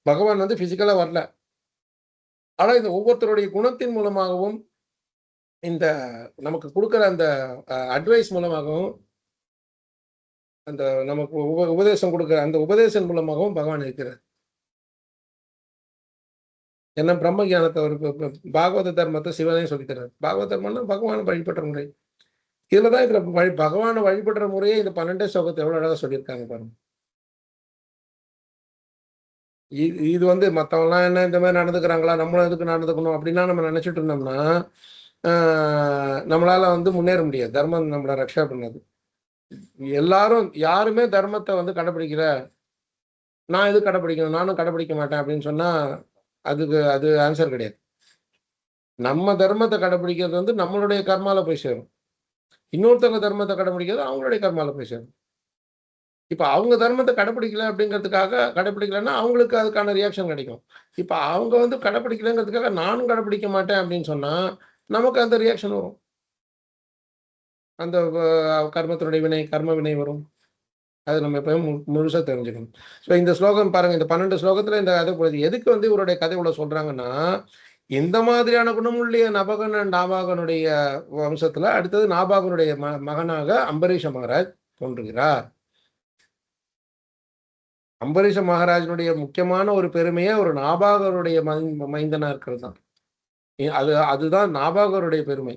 Speaker 1: பகவான் வந்து பிசிக்கலா வரல. ஆனா இந்த ஒவ்வொருத்தருடைய குணத்தின் மூலமாகவும் இந்த நமக்கு கொடுக்குற அந்த அட்வைஸ் மூலமாகவும் அந்த நமக்கு உபதேசம் கொடுக்குற அந்த உபதேசம் மூலமாகவும் பகவான் இருக்கிறார். என்ன பிரம்ம ஜானத்தை ஒரு பாகவத தர்மத்தை சிவனே சொல்லித்தரார். பாகவத தர்மம்னா பகவானை வழிபடுற முறை. இதுலதான் இதுல பகவானை வழிபடுற முறையே இந்த 12 ஸ்லோகத்தை எவ்வளவு அழகா சொல்லியிருக்காங்க பாருங்க. இது வந்து மற்றவங்களாம் என்ன இந்த மாதிரி நடந்துக்கிறாங்களா, நம்மளும் எதுக்கு நடந்துக்கணும் அப்படின்னா நம்ம நினைச்சிட்டு இருந்தோம்னா நம்மளால வந்து முன்னேற முடியாது. தர்மம் நம்மளை ரக்ஷா பண்ணாது. யாருமே தர்மத்தை வந்து கடைபிடிக்கல, நான் எது கடைபிடிக்கணும், நானும் கடைபிடிக்க மாட்டேன் அப்படின்னு சொன்னா அது ஆன்சர் கிடையாது. நம்ம தர்மத்தை கடைபிடிக்கிறது வந்து நம்மளுடைய கர்மால போய் சேரும். இன்னொருத்தவங்க தர்மத்தை கடைபிடிக்கிறது அவங்களுடைய கர்மால போய் சேரும். இப்ப அவங்க தர்மத்தை கடைபிடிக்கல அப்படிங்கிறதுக்காக கடைபிடிக்கலன்னா அவங்களுக்கு அதுக்கான ரியாக்ஷன் கிடைக்கும். இப்ப அவங்க வந்து கடைபிடிக்கலங்கிறதுக்காக நானும் கடைபிடிக்க மாட்டேன் அப்படின்னு சொன்னா நமக்கு அந்த ரியாக்ஷன் வரும். அந்த கர்மத்தினுடைய வினை, கர்ம வினை வரும். அது நம்ம எப்பயும் முழுசா தெரிஞ்சுக்கணும். ஸோ இந்த ஸ்லோகம் பாருங்க, இந்த 12 ஸ்லோகத்துல இந்த கதை போகுது. எதுக்கு வந்து இவருடைய கதை இவ்வளவு சொல்றாங்கன்னா, இந்த மாதிரியான குணமுள்ள நபகன் நாபாகனுடைய வம்சத்துல அடுத்தது நாபாகனுடைய மகனாக அம்பரீஷ மகாராஜ் தோன்றுகிறார். அம்பரீஷ மகாராஜனுடைய முக்கியமான ஒரு பெருமையே ஒரு நாபாகருடைய மைந்தனா இருக்கிறது தான். அதுதான் நாபாகருடைய பெருமை.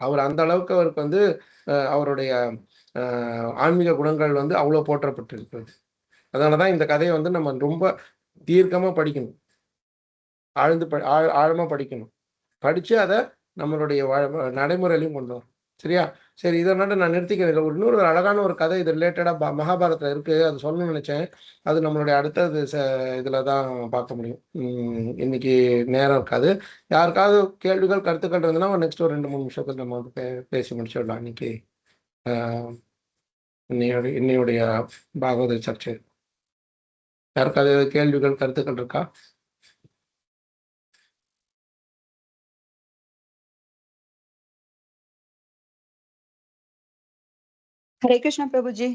Speaker 1: அவர் அந்த அளவுக்கு அவருக்கு வந்து அவருடைய ஆன்மீக குணங்கள் வந்து அவ்வளோ போற்றப்பட்டிருக்கிறது. அதனாலதான் இந்த கதையை வந்து நம்ம ரொம்ப தீர்க்கமா படிக்கணும், ஆழமா படிக்கணும். படிச்சு அதை நம்மளுடைய நடைமுறையிலையும் கொண்டு வரும். சரியா? சரி, இதனால நான் நிறுத்திக்கிறேன். இன்னொரு அழகான ஒரு கதை இது ரிலேட்டடா மகாபாரதத்துல இருக்கு, அது சொல்லணும்னு நினைச்சேன். அது நம்மளுடைய அடுத்தது இதுல தான் பார்க்க முடியும். இன்னைக்கு நேரம் இருக்காது. யாருக்காவது கேள்விகள் கருத்துக்கள் இருந்ததுன்னா நெக்ஸ்ட் ஒரு 2-3 நிமிஷத்துக்கு நம்ம வந்து பேசி முடிச்சிடலாம். இன்னைக்கு இன்னையுடைய பாகவத சர்ச்சை. யாருக்காவது கேள்விகள் கருத்துக்கள் இருக்கா?
Speaker 8: ஹரே கிருஷ்ணா பிரபுஜி.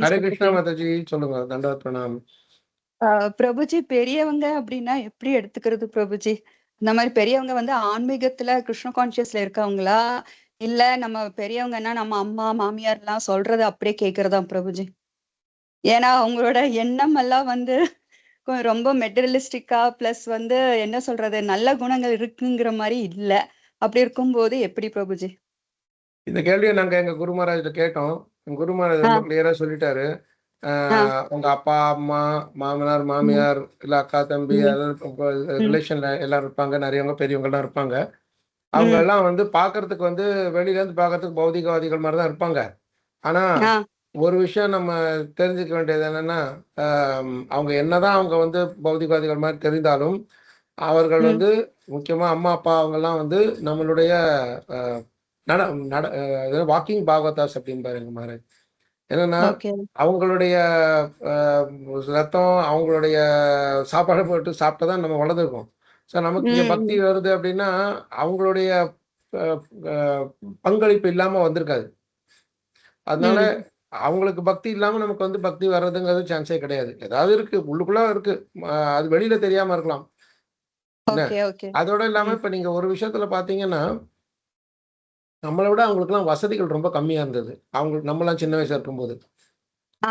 Speaker 1: ஹரே கிருஷ்ணா மாதாஜி, சொல்லுங்க. தண்டவத் பிரணாம்.
Speaker 8: பிரபுஜி, பெரியவங்க அப்படின்னா எப்படி எடுத்துக்கிறது பிரபுஜி? இந்த மாதிரி பெரியவங்க வந்து ஆன்மீகத்துல கிருஷ்ண கான்சியஸ்ல இருக்கவங்களா, இல்ல நம்ம பெரியவங்கன்னா நம்ம அம்மா மாமியார் எல்லாம் சொல்றது அப்படியே கேக்குறதா பிரபுஜி? ஏன்னா அவங்களோட எண்ணம் எல்லாம் வந்து ரொம்ப மெட்டீரியலிஸ்டிக்கா, பிளஸ் வந்து என்ன சொல்றது, நல்ல குணங்கள் இருக்குங்கிற மாதிரி இல்ல. அப்படி இருக்கும்போது எப்படி பிரபுஜி?
Speaker 1: இந்த கேள்வியை நாங்க எங்க குரு மகாராஜ்ல கேட்டோம். குரு மகாராஜ் ரொம்ப கிளியரா சொல்லிட்டாரு. உங்க அப்பா அம்மா மாமனார் மாமியார் இல்ல அக்கா தம்பி ரிலேஷன்ல எல்லாரும் இருப்பாங்க, நிறையவங்க பெரியவங்க எல்லாம் இருப்பாங்க. அவங்க எல்லாம் வந்து பாக்குறதுக்கு வந்து வெளியில இருந்து பாக்குறதுக்கு பௌதிகவாதிகள் மாதிரிதான் இருப்பாங்க. ஆனா ஒரு விஷயம் நம்ம தெரிஞ்சுக்க வேண்டியது என்னன்னா, அவங்க என்னதான் அவங்க வந்து பௌதிகவாதிகள் மாதிரி தெரிந்தாலும் அவர்கள்
Speaker 2: ம்.
Speaker 1: வந்து முக்கியமா அம்மா அப்பா அவங்கெல்லாம் வந்து நம்மளுடைய அஹ், நட நட வாக்கிங் பாகவதாஸ் அப்படிம்பாரு எங்க மாதிரி. என்னன்னா
Speaker 2: ஓகே.
Speaker 1: அவங்களுடைய அஹ், ரத்தம் அவங்களுடைய சாப்பாடு போட்டு சாப்பிட்டு தான் நம்ம வளர்ந்துருக்கோம். ஸோ நமக்கு இங்கே பக்தி
Speaker 2: ம்.
Speaker 1: வருது அப்படின்னா அவங்களுடைய அஹ், அஹ், பங்களிப்பு இல்லாம வந்திருக்காது. அதனால
Speaker 2: ம்.
Speaker 1: அவங்களுக்கு பக்தி இல்லாம நமக்கு வந்து பக்தி வர்றதுங்கிறது சான்ஸே கிடையாது. ஏதாவது இருக்கு, உள்ளுக்குள்ள இருக்கு. அது வெளியில தெரியாம இருக்கலாம். என்ன
Speaker 8: ஓகே ஓகே.
Speaker 1: அதோட இல்லாம
Speaker 8: ம்.
Speaker 1: இப்ப நீங்க ஒரு விஷயத்துல பாத்தீங்கன்னா, நம்மளை விட அவங்களுக்குலாம் வசதிகள் ரொம்ப கம்மியா இருந்தது. அவங்களுக்கு நம்மலாம் சின்ன வயசா இருக்கும்போது.
Speaker 8: ஆ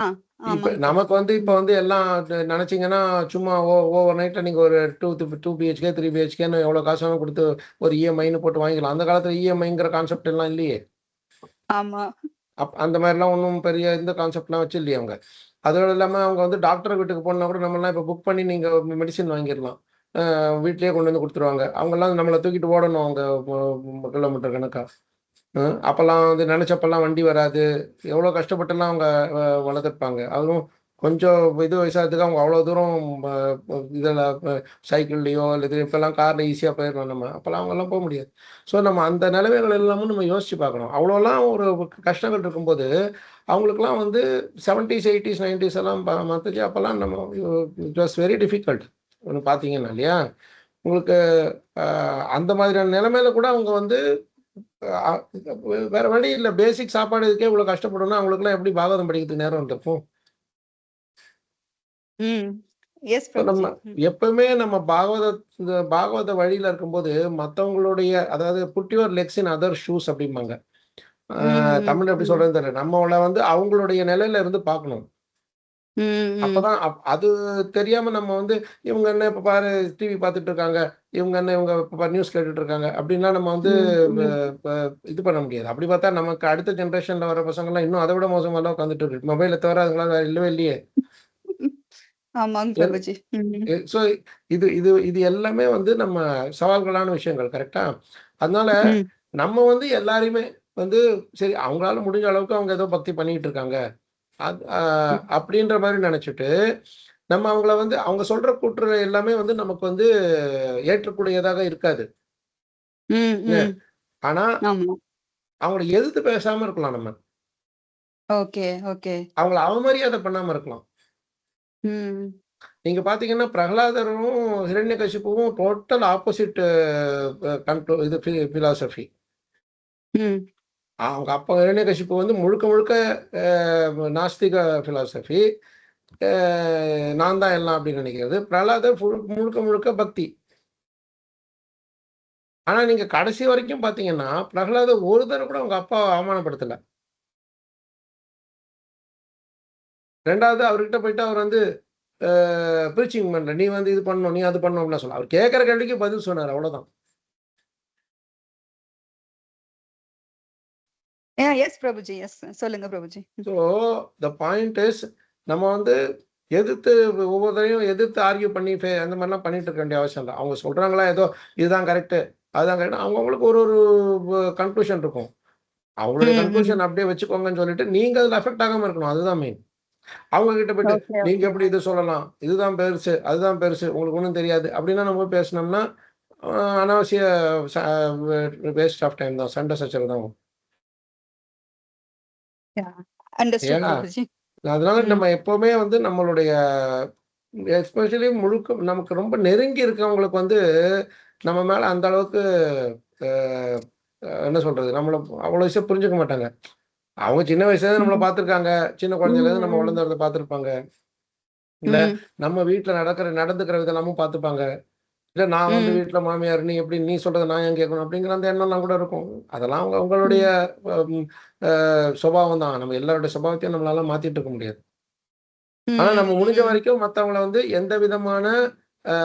Speaker 1: இப்ப
Speaker 8: ஆமாங்க
Speaker 1: நமக்கு
Speaker 8: பிரபுஜி.
Speaker 1: வந்து இப்ப
Speaker 8: ம்.
Speaker 1: வந்து எல்லாம் நினைச்சீங்கன்னா, சும்மா ஓவர் நைட்ல நீங்க ஒரு 2 பிஹெச்கே, 3 பிஹெச்கேன்னு எவ்வளவு காசு வேணாலும் குடுத்து ஒரு இஎம்ஐன்னு போட்டு வாங்கிக்கலாம். அந்த காலத்துல இஎம்ஐங்கிற கான்செப்ட் எல்லாம் இல்லையே.
Speaker 8: ஆமா.
Speaker 1: அந்த மாதிரிலாம் ஒண்ணும் பெரிய இந்த கான்செப்ட்லாம் வச்சு இல்லையே அவங்க. அதோட இல்லாம அவங்க வந்து டாக்டர் வீட்டுக்கு போனா கூட நம்மலாம் இப்ப புக் பண்ணி நீங்க மெடிசின் வாங்கிரலாம். வீட்லயே கொண்டு வந்து குடுத்துருவாங்க. அவங்கலாம் நம்மள தூக்கிட்டு ஓடணும் அவங்க கிலோமீட்டர் கணக்கா. அப்பல்லாம் வந்து நினைச்சப்பல்லாம் வண்டி வராது. எவ்வளோ கஷ்டப்பட்டுலாம் அவங்க வளர்த்துருப்பாங்க. அதுவும் கொஞ்சம் இது வயசானதுக்கு அவங்க அவ்வளோ தூரம் இதில் சைக்கிள்லையோ அல்லது இப்போல்லாம் காரில் ஈஸியாக போயிடலாம் நம்ம. அப்போல்லாம் அவங்கெல்லாம் போக முடியாது. ஸோ நம்ம அந்த நிலைமைகள் எல்லாமும் நம்ம யோசிச்சு பார்க்கணும். அவ்வளோலாம் ஒரு கஷ்டங்கள் இருக்கும்போது அவங்களுக்குலாம் வந்து 70s, 80s, 90s எல்லாம் மற்றுச்சு அப்போல்லாம் நம்ம இட் வாஸ் வெரி டிஃபிகல்ட் ஒன்று பார்த்தீங்கன்னா இல்லையா. உங்களுக்கு அந்த மாதிரியான நிலைமையில கூட அவங்க வந்து அ வேற வழி இல்ல. பேசிக் சாப்பாடு இதுக்கே இவ்வளவு கஷ்டப்படணும்னா, அவங்களுக்கெல்லாம் எப்படி பாகவதம் படிக்கிறதுக்கு நேரம் இருக்கும்?
Speaker 8: ம். எஸ்
Speaker 1: இப்ப நம்ம
Speaker 8: பிரபுஜி. ம்.
Speaker 1: எப்பவுமே நம்ம இந்த பாகவத வழியில இருக்கும்போது, மத்தவங்களுடைய அதாவது put your legs in other shoes அப்படிம்பாங்க.
Speaker 8: ம். ம்.
Speaker 1: தமிழ்ல எப்படி
Speaker 8: ம்.
Speaker 1: சொல்றதுன்னு தெரியல. நம்மள வந்து அவங்களுடைய நிலையில இருந்து பார்க்கணும்.
Speaker 8: ம். ம்.
Speaker 1: அப்பதான் அது தெரியாம நம்ம வந்து, இவங்க என்ன இப்ப பாரு டிவி பார்த்துட்டு இருக்காங்க. இவங்க என்ன இவங்க இப்ப பாரு நியூஸ் கேட்டுட்டு இருக்காங்க. அப்படின்லாம் நம்ம வந்து
Speaker 8: ம்.
Speaker 1: வ
Speaker 8: ம்.
Speaker 1: ப இது பண்ண முடியாது. அப்படி பார்த்தா நமக்கு அடுத்த ஜெனரேஷன்ல வர பசங்கலாம் இன்னும் அதை விட மோசமாலாம் உட்காந்துட்டு இருக்கு. மொபைல தவிர அதுங்களால வேற இல்லவே இல்லையே.
Speaker 8: ஆமாங்க பிரபுஜி. ம்.
Speaker 1: ஸோ இது இது இது எல்லாமே வந்து நம்ம சவால்களான விஷயங்கள். கரெக்ட்டா? அதனால
Speaker 8: ம்.
Speaker 1: நம்ம வந்து எல்லாரையுமே வந்து சரி அவங்களால முடிஞ்ச அளவுக்கு அவங்க ஏதோ பக்தி பண்ணிட்டு இருக்காங்க. அது
Speaker 8: ம்.
Speaker 1: அப்படின்ற மாரி நெனைச்சுட்டு, நம்ம அவங்கள வந்து அவங்க சொல்ற கூற்று எல்லாமே வந்து நமக்கு வந்து ஏற்றக்கூடியதாக இருக்காது.
Speaker 8: ம்.
Speaker 1: என்ன?
Speaker 8: ம்.
Speaker 1: ஆனா,
Speaker 8: ஆமா.
Speaker 1: அவங்கள எதிர்த்து பேசாம இருக்கலாம் நம்ம.
Speaker 8: Okay okay.
Speaker 1: அவங்கள அவமரியாதை பண்ணாம இருக்கலாம்.
Speaker 8: ம்.
Speaker 1: நீங்க பார்த்தீங்கன்னா, பிரகலாதரும், ஹிரண்யகசிப்புவும் டோட்டல் ஆப்போசிட் இது பிலாசபி.
Speaker 8: ம்.
Speaker 1: அவங்க அப்பா ஹிரண்யகசிப்பு வந்து முழுக்க முழுக்க நாஸ்திக பிலாசபி. அ நான் தான் எல்லாம் அப்படின்னு நினைக்கிறது. பிரகலாதர் முழுக்க முழுக்க பக்தி. ஆனா நீங்க கடைசி வரைக்கும் பார்த்தீங்கன்னா, பிரகலாதர் ஒரு தடவ கூட அவங்க அப்பாவ அவமானப்படுத்தல. 2வது அவர்கிட்ட போயிட்டு அவர் வந்து ப்ரீச்சிங் பண்ணல. நீ வந்து இது பண்ணணும், நீ அது பண்ணணும் அப்படிலாம் சொல்லல. அவர் கேட்கிற கேள்விக்கு பதில் சொன்னாரு. அவ்வளோதான்.
Speaker 8: எஸ் பிரபுஜி. எஸ். சொல்லுங்க Prabhuji.
Speaker 1: So the point is நம்ம வந்து எதிர்த்து ஒவ்வொரு தடவையும் எதிர்த்து ஆர்கியூ பண்ணி அந்த மாதிரிலாம் பண்ணிட்டு இருக்க வேண்டிய அவசியம் இல்ல. அவங்க சொல்றாங்களா ஏதோ இதுதான் கரெக்ட், அதுதான் கரெக்ட். அவங்கவங்களுக்கு ஒரு ஒரு கன்க்ளூஷன் இருக்கும். அவங்களுடைய
Speaker 8: ம். ம்.
Speaker 1: கன்க்ளூஷன் அப்படியே வச்சுக்கோங்கன்னு சொல்லிட்டு நீங்க அதில அஃபெக்ட் ஆகாம இருக்கணும். அதுதான் மெயின். அவங்க கிட்ட போயிட்டு
Speaker 8: ஓகே
Speaker 1: நீங்க
Speaker 8: ஓகே.
Speaker 1: எப்படி இத சொல்லலாம்? இதுதான் பெருசு, அதுதான் பெருசு. உங்களுக்கு ஒண்ணும் தெரியாது. அப்படின்னா நம்ம போய் பேசினோம்னா, அனாவசிய ச வேஸ்ட் ஆஃப் டைம் தான். சண்டை சச்சரவு தான் வரும்.
Speaker 8: அண்டர்ஸ்டுட்
Speaker 1: இல்லையா?
Speaker 8: பிரபுஜி.
Speaker 1: அதனால
Speaker 8: ம்.
Speaker 1: நம்ம எப்பவுமே வந்து நம்மளுடைய எஸ்பெஷலி முழுக்க நமக்கு ரொம்ப நெருங்கி இருக்கவங்களுக்கு வந்து நம்ம மேல அந்த அளவுக்கு அ என்ன சொல்றது? நம்மள அவ்வளோ விஷயம் புரிஞ்சுக்க மாட்டாங்க. அவங்க சின்ன வயசுலேருந்து நம்மள
Speaker 8: ம்.
Speaker 1: பார்த்துருக்காங்க. சின்ன
Speaker 8: ம்.
Speaker 1: குழந்தையிலேருந்து நம்ம
Speaker 8: ம்.
Speaker 1: வளர்ந்து வரத பார்த்துருப்பாங்க. இல்ல
Speaker 8: ம்.
Speaker 1: நம்ம வீட்ல நடந்துக்கிற விதெல்லாமும் பார்த்துப்பாங்க. இல்ல நான் வந்து
Speaker 8: ம்.
Speaker 1: வீட்ல மாமியார் நீ எப்படி நீ சொல்றத நான் ஏன் கேட்கணும்? அப்படிங்கிற அந்த எண்ணம்லாம் கூட இருக்கும். அதெல்லாம் அவங்களுடைய
Speaker 8: ம்.
Speaker 1: ம் சுபாவம் தான். நம்ம எல்லாருடைய சுபாவத்தையும் நம்மளால மாத்திட்டு இருக்க முடியாது. ஆனா
Speaker 8: ம்.
Speaker 1: நம்ம முடிஞ்ச
Speaker 8: ம்.
Speaker 1: வரைக்கும் மத்தவங்கள வந்து எந்த விதமான அ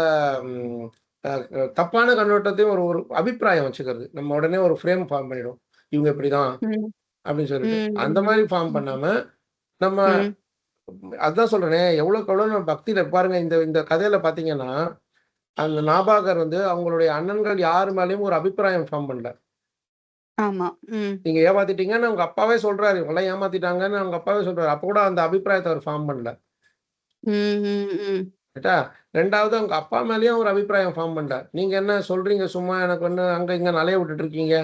Speaker 1: ம் அ தப்பான கண்ணோட்டத்தையும் ஒரு ஒரு அபிப்பிராயம் வச்சுக்கிறது. நம்ம உடனே ஒரு ஃப்ரேம் ஃபார்ம் பண்ணிடுவோம். இவங்க இப்படிதான்
Speaker 8: ம்.
Speaker 1: அப்படின்னு சொல்லிட்டு. அந்த
Speaker 8: ம்.
Speaker 1: மாரி ஃபார்ம்
Speaker 8: ம்.
Speaker 1: பண்ணாம, நம்ம
Speaker 8: ம்.
Speaker 1: அதான் சொல்றேனே, எவ்வளோக்கு எவ்வளோ நம்ம பக்தியில பாருங்க இந்த இந்த கதையில பார்த்தீங்கன்னா, அந்த நாபாகர் வந்து அவங்களுடைய அண்ணன்கள் யார் மேலயும் ஒரு அபிப்பிராயம் ஃபார்ம் பண்ணல.
Speaker 8: ஆமா. ம்.
Speaker 1: நீங்க ஏமாத்திட்டீங்கன்னு அவங்க அப்பாவே சொல்றாரு. இவங்கலாம் ஏமாத்திட்டாங்கன்னு அவங்க அப்பாவே சொல்றாரு. அப்ப கூட அந்த அபிப்பிராயத்த அவர் ஃபார்ம் பண்ணல.
Speaker 8: ம். ம். ம்.
Speaker 1: ரைட்டா? 2வது அவங்க அப்பா மேலேயும் ஒரு அபிப்பிராயம் ஃபார்ம் பண்ணிட்டார். நீங்க என்ன சொல்றீங்க சும்மா எனக்கு ஒண்ணு அங்க இங்க நலைய விட்டுட்டு இருக்கீங்க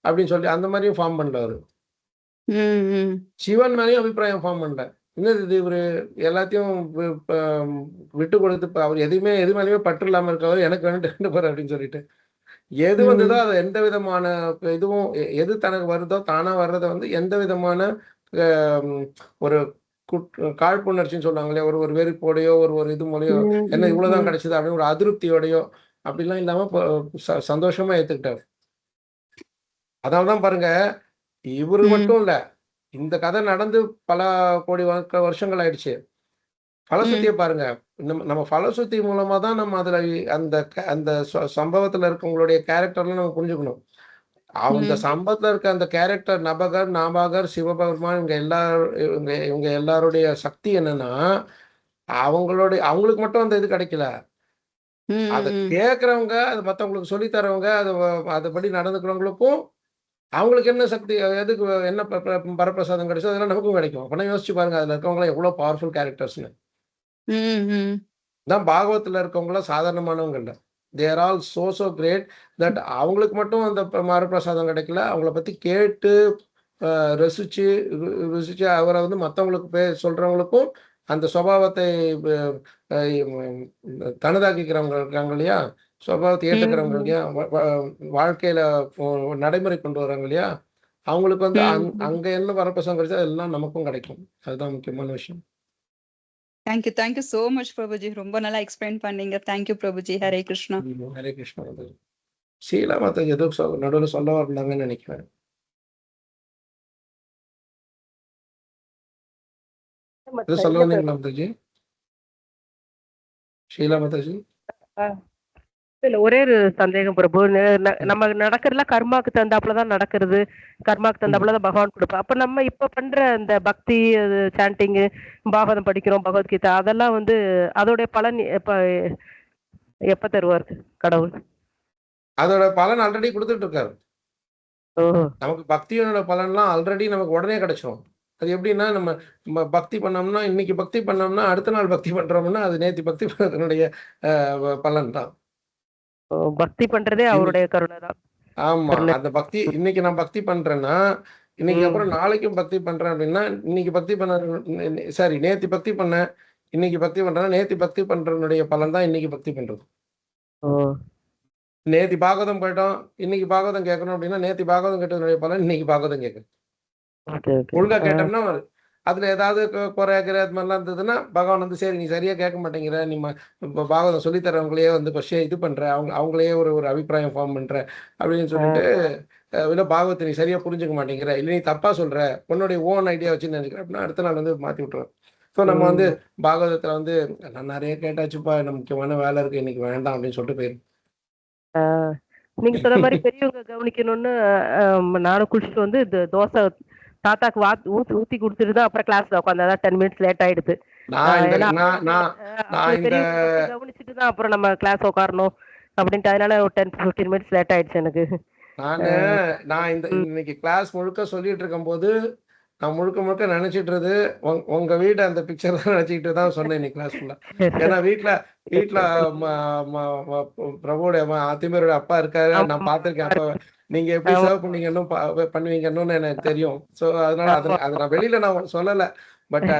Speaker 1: அப்படின்னு சொல்லி அந்த மாதிரியும் ஃபார்ம் பண்ணிட்டாரு. சிவன் மேலேயும் அபிப்பிராயம் ஃபார்ம் பண்ணிட்டார். என்னது இது இவரு எல்லாத்தையும் விட்டு கொடுத்து அவர் எது மேலேயுமே பற்று இல்லாம இருக்கவர் எனக்கு வேணும் போற அப்படின்னு சொல்லிட்டு எது வந்ததோ அது எந்த விதமான இதுவும் எது தனக்கு வருதோ தானா வர்றதை வந்து எந்த விதமான ஒரு காழ்ப்புணர்ச்சின்னு சொல்லுவாங்க இல்லையா, ஒரு வெறுப்போடையோ ஒரு இது மூலையோ என்ன இவ்வளவுதான் கிடைச்சது அப்படின்னு ஒரு அதிருப்தியோடையோ அப்படிலாம் இல்லாம சந்தோஷமா ஏத்துக்கிட்டாரு. அதனாலதான் பாருங்க, இவரு மட்டும் இல்ல, இந்த கதை நடந்து பல கோடி வருஷங்கள் ஆயிடுச்சு. பலசுத்தியை பாருங்க, நம்ம பலசுத்தி மூலமா தான் நம்ம அதுல அந்த அந்த சம்பவத்துல இருக்கவங்களுடைய கேரக்டர்லாம் நம்ம புரிஞ்சுக்கணும். அந்த சம்பவத்துல இருக்க அந்த கேரக்டர் நபகர், நாபாகர், சிவபெருமான் இவங்க எல்லாருடைய சக்தி என்னன்னா, அவங்களுக்கு மட்டும் அந்த இது கிடைக்கல. அதை கேட்கறவங்க, அது மத்தவங்களுக்கு சொல்லி தரவங்க, அதுபடி நடந்துக்கிறவங்களுக்கும் அவங்களுக்கு என்ன சக்தி, எதுக்கு என்ன பரப்பிரசாதம் கிடைச்சோ அதெல்லாம் நமக்கும் கிடைக்கும். அப்பனா யோசிச்சு பாருங்க, அதுல இருக்கவங்க எவ்வளவு பவர்ஃபுல் கேரக்டர்ஸ்னு. தான் பாகவத்துல இருக்கவங்களாம் சாதாரணமானவங்க இல்லை. தேர் ஆல் சோ கிரேட் தட் அவங்களுக்கு மட்டும் அந்த மரப்பிரசாதம் கிடைக்கல, அவங்கள பத்தி கேட்டு ரசிச்சு அவரை வந்து மற்றவங்களுக்கு சொல்றவங்களுக்கும் அந்த சுபாவத்தை தனதாக்கிக்கிறவங்க இருக்காங்க இல்லையா, சுபாவத்தை ஏற்றுக்கிறவங்க இல்லையா, வாழ்க்கையில நடைமுறை கொண்டு வர்றாங்க இல்லையா, அவங்களுக்கு வந்து அங்க என்ன வரப்பிரசாதம் கிடைச்சா எல்லாம் நமக்கும் கிடைக்கும். அதுதான் முக்கியமான விஷயம்.
Speaker 8: Thank you so much Prabhuji. ரொம்ப நல்லா எக்ஸ்பிளைன் பண்ணீங்க. தேங்க்யூ பிரபுஜி. ஹரே கிருஷ்ணா.
Speaker 1: ஹரே கிருஷ்ணா. ஷீலா மாதா ஏதோ நடுவில் சொல்ல வரலாங்கன்னு நினைக்கிறேன். சொல்ல வந்தீங்களா மாதாஜி? ஷீலா மாதாஜி
Speaker 7: இல்ல, ஒரே ஒரு சந்தேகம் பிரபு. நம்ம நடக்கிறதுல கர்மாக்கு தந்தாப்புலதான் நடக்கிறது, கர்மாக்கு தந்தாப்புலதான் பகவான் கொடுப்பா. அப்ப நம்ம இப்ப பண்ற இந்த பக்தி சாண்டிங், பாகவதம் படிக்கிறோம், பகவத்கீதா, அதெல்லாம் வந்து அதோடைய பலன் எப்ப தருவார் கடவுள்?
Speaker 1: அதோட பலன் ஆல்ரெடி கொடுத்துட்டு இருக்காரு. நமக்கு பக்தியோட பலன்லாம் ஆல்ரெடி நமக்கு உடனே கிடைச்சிடும். அது எப்படின்னா, நம்ம பக்தி பண்ணோம்னா இன்னைக்கு பக்தி பண்ணோம்னா அடுத்த நாள் பக்தி பண்றோம்னா அது நேற்று பக்தி பண்ணதனுடைய பலன் தான்.
Speaker 7: பக்தி பண்றதே அவருடைய கருணை தான்.
Speaker 1: ஆமா, அந்த பக்தி இன்னைக்கு நான் பக்தி பண்றேன்னா இன்னைக்கு அப்புறம் நாளைக்கும் பக்தி பண்றேன் அப்படின்னா, இன்னைக்கு பக்தி பண்ண நேத்து பக்தி பண்ண இன்னைக்கு பக்தி பண்றேன்னா நேத்து பக்தி பண்றதுடைய பலன் தான் இன்னைக்கு பக்தி பண்றது. நேத்தி பாகவதம் போயிட்டோம், இன்னைக்கு பாகவதம் கேட்கணும் அப்படின்னா நேத்தி பாகவதம் கேட்டதனுடைய பலன் இன்னைக்கு பாகவதம் கேட்கணும். ஒழுங்கா கேட்டோம்னா அதுல ஏதாவது குறைக்கிற அது மாதிரிலாம் இருந்ததுன்னா பகவான் வந்து சரி நீ சரியா கேட்க மாட்டேங்கிற, நீ இப்போ பாகவதம் சொல்லித்தரவங்களையே வந்து இது பண்ற, அவங்களையே ஒரு அபிப்பிராயம் ஃபார்ம் பண்ற அப்படின்னு சொல்லிட்டு, இல்லை பாகவத்தை நீ சரியா புரிஞ்சுக்க மாட்டேங்கிற, இல்லை நீ தப்பா சொல்ற, உன்னுடைய ஓன் ஐடியா வச்சு நினைக்கிறேன் அப்படின்னா அடுத்த நாள் வந்து மாத்தி விட்டுருவேன். ஸோ நம்ம வந்து பாகவதத்துல வந்து நான் நிறைய கேட்டாச்சுப்பா, எனக்கு முக்கியமான வேலை இருக்கு இன்னைக்கு வேண்டாம் அப்படின்னு சொல்லிட்டு போயிடும்.
Speaker 7: நீங்க சொன்ன மாதிரி பெரியவங்க கவனிக்கணும்னு நானும் குளிச்சுட்டு வந்து இந்த தோசை தாத்தாக்கு ஊத்தி கொடுத்துட்டு தான் அப்புறம் கிளாஸ்ல உட்காந்து 10 மினிட்ஸ் லேட் ஆயிடுது. கவனிச்சுட்டு தான் அப்புறம் நம்ம கிளாஸ் உட்காரணும் அப்படின்ட்டு, அதனால ஒரு 10-15 மினிட்ஸ் லேட் ஆயிடுச்சு எனக்கு.
Speaker 1: நான் இன்னைக்கு கிளாஸ் முழுக்க சொல்லிட்டு இருக்கும் போது நான் முழுக்க நினைச்சிட்டு உங்க வீட்டை அந்த பிக்சர் தான் நினைச்சுக்கிட்டு தான் சொன்னேன் இன்னைக்கு கிளாஸ் ஃபுல்லா. ஏன்னா வீட்டுல பிரபுடைய அத்திமேரோட அப்பா இருக்காரு, நான் பார்த்திருக்கேன். அப்ப நீங்க எப்படி சர்வ் பண்ணுவீங்கன்னு எனக்கு தெரியும். சோ அதனால அதை நான் வெளியில நான் சொல்லல, பட்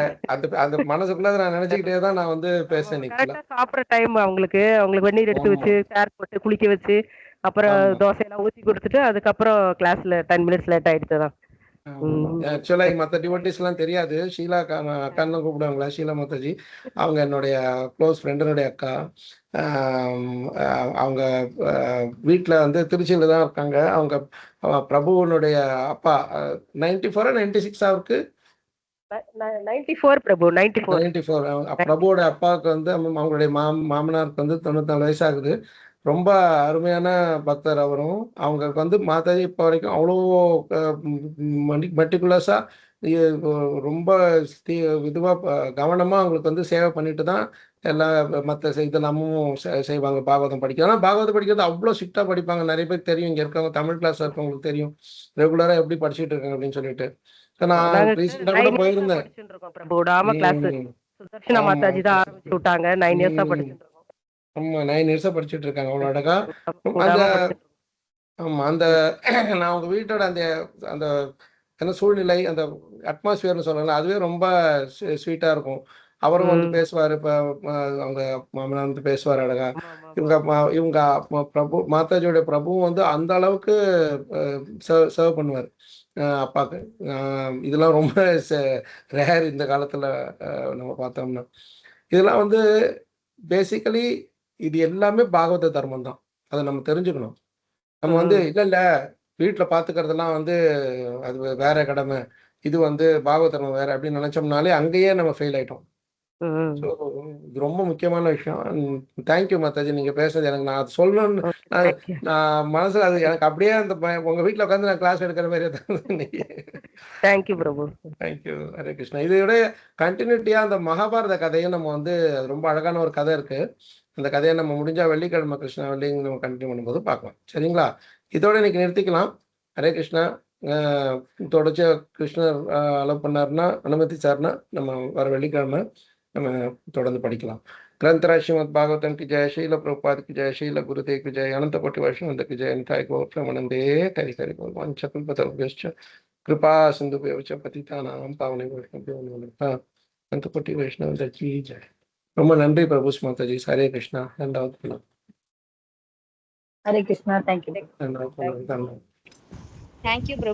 Speaker 1: அந்த மனசுக்குள்ள நான் நினைச்சுக்கிட்டே தான் நான் வந்து பேசுறேன்.
Speaker 7: சாப்பிட்ற டைம் அவங்களுக்கு வெந்நீர் எடுத்து வச்சு சேர் போட்டு குளிக்க வச்சு அப்புறம் தோசையெல்லாம் ஊத்தி கொடுத்துட்டு அதுக்கப்புறம் கிளாஸ்ல 10 மினிட்ஸ் லேட் ஆயிடுச்சு தான்.
Speaker 1: ஆக்சுவலா மற்ற டிவோட்டிஸ் எல்லாம் தெரியாது. ஷீலா அக்கான்னு கூப்பிடுவாங்களா, ஷீலா மாதாஜி. அவங்க என்னுடைய க்ளோஸ் ஃப்ரெண்டனுடைய அக்கா. அவங்க வீட்டுல வந்து திருச்சியில தான் இருக்காங்க. அவங்க பிரபுவனுடைய அப்பா 94 96 அவருக்கு
Speaker 7: 94 பிரபு 94
Speaker 1: பிரபுவோட அப்பாவுக்கு வந்து அவங்களுடைய மாமனாருக்கு வந்து 94 வயசாகுது. ரொம்ப அருமையான பக்தர் அவரும். அவங்களுக்கு வந்து மாதாஜி இப்போ வரைக்கும் அவ்வளோ மெட்டிகுலஸா ரொம்ப இதுவா கவனமா அவங்களுக்கு வந்து சேவை பண்ணிட்டு தான் எல்லா மற்ற இதெல்லாமும் செய்வாங்க. பாகவதம் படிக்கிறது, பாகவதம் படிக்கிறது அவ்வளோ ஸ்ட்ரிக்டா படிப்பாங்க. நிறைய பேர் தெரியும், இங்க இருக்கவங்க தமிழ் கிளாஸ் இருக்கவங்களுக்கு தெரியும் ரெகுலரா எப்படி படிச்சுட்டு இருக்காங்க அப்படின்னு சொல்லிட்டு. நான் ரீசெண்டா கூட போயிருந்தேன்.
Speaker 7: சுதர்ஷனா
Speaker 1: ஆமா
Speaker 7: மாதாஜி தான் ஆரம்பிச்சு விட்டாங்க. 9 இயர்ஸா
Speaker 1: ம்
Speaker 7: படிச்சுட்டு இருக்கோம்.
Speaker 1: ஆமா 9 இயர்ஸா படிச்சுட்டு இருக்காங்க அவ்வளோ அழகா. அந்த
Speaker 7: விடாம படிச்சுட்டு
Speaker 1: ஆமா அந்த நான் உங்க வீட்டோட அந்த அந்த என்ன சூழ்நிலை அந்த அட்மாஸ்பியர்னு சொல்லலாம் அதுவே ரொம்ப ஸ்வீட்டா இருக்கும். அவரும் வந்து
Speaker 7: இருக்கோம்.
Speaker 1: பேசுவாரு. இப்போ அவங்க மாமனார் வந்து பேசுவார் அழகா.
Speaker 7: ஆமா ஆமா
Speaker 1: இவங்க இவங்க பிரபு மாதாஜியோட பிரபுவும் வந்து அந்த அளவுக்கு சர்வ் பண்ணுவார் அப்பாவுக்கு. இதெல்லாம் ரொம்ப ரேர் இந்த காலத்துல நம்ம பார்த்தோம்னா. இதெல்லாம் வந்து பேசிக்கலி இது எல்லாமே பாகவத தர்மம் தான். அதை நம்ம தெரிஞ்சுக்கணும். நம்ம வந்து
Speaker 7: ம்.
Speaker 1: இல்ல வீட்டுல பாத்துக்கிறதெல்லாம் வந்து அது வேற கடமை. இது வந்து பாகவத தர்மம் வேற அப்படின்னு நினைச்சோம்னாலே அங்கேயே நம்ம ஃபெயில் ஆயிட்டோம்.
Speaker 7: ம்.
Speaker 1: ஸோ இது ரொம்ப முக்கியமான விஷயம். தேங்க்யூ மாதாஜி. நீங்க பேசுறது எனக்கு நான் அது சொல்லணும்னு
Speaker 7: ஓகே.
Speaker 1: நான்
Speaker 7: தேங்க்யூ.
Speaker 1: நான் மனசுல அது எனக்கு அப்படியே அந்த உங்க வீட்டுல உட்காந்து நான் கிளாஸ் எடுக்கிற மாதிரியே தான் இன்னைக்கு.
Speaker 7: தேங்க்யூ பிரபு.
Speaker 1: தேங்க்யூ. ஹரே கிருஷ்ணா. இதோட கண்டினியூட்டியா அந்த மகாபாரத கதையும் நம்ம வந்து அது ரொம்ப அழகான ஒரு கதை இருக்கு. அந்த கதையை நம்ம முடிஞ்சா வெள்ளிக்கிழமை கிருஷ்ணா வெள்ளிங்க நம்ம கண்டினியூ பண்ணும்போது பார்க்கலாம். சரிங்களா? இதோட இன்னைக்கு நிறுத்திக்கலாம். ஹரே கிருஷ்ணா. தொடர்ச்சியா கிருஷ்ணர் அலோவ் பண்ணாருன்னா அனுமதிச்சாருன்னா நம்ம வர வெள்ளிக்கிழமை நம்ம தொடர்ந்து படிக்கலாம். ग्रंथराज श्रीमद् भागवतम की जय, शील प्रभुपाद की जय, शील गुरुदेव की जय, अनंत कोटि वैष्णव की जय, निताय गौर प्रेमानंदे हरि हरि बोल। वंशकल्पतरुभ्यश्च कृपा सिंधुभ्यो च पतितानां पावनेभ्यो वैष्णवेभ्यो नमो नमः। अनंत कोटि वैष्णव की जय। ரொம்ப நன்றி பிரபு மாதாஜி. ஹரே கிருஷ்ணா. ரெண்டாவது பண்ணலாம்.
Speaker 4: ஹரே கிருஷ்ணா. தேங்க்யூ.
Speaker 1: ரெண்டாவது பண்ணலாம்.
Speaker 3: தேங்க்யூ பிரபு.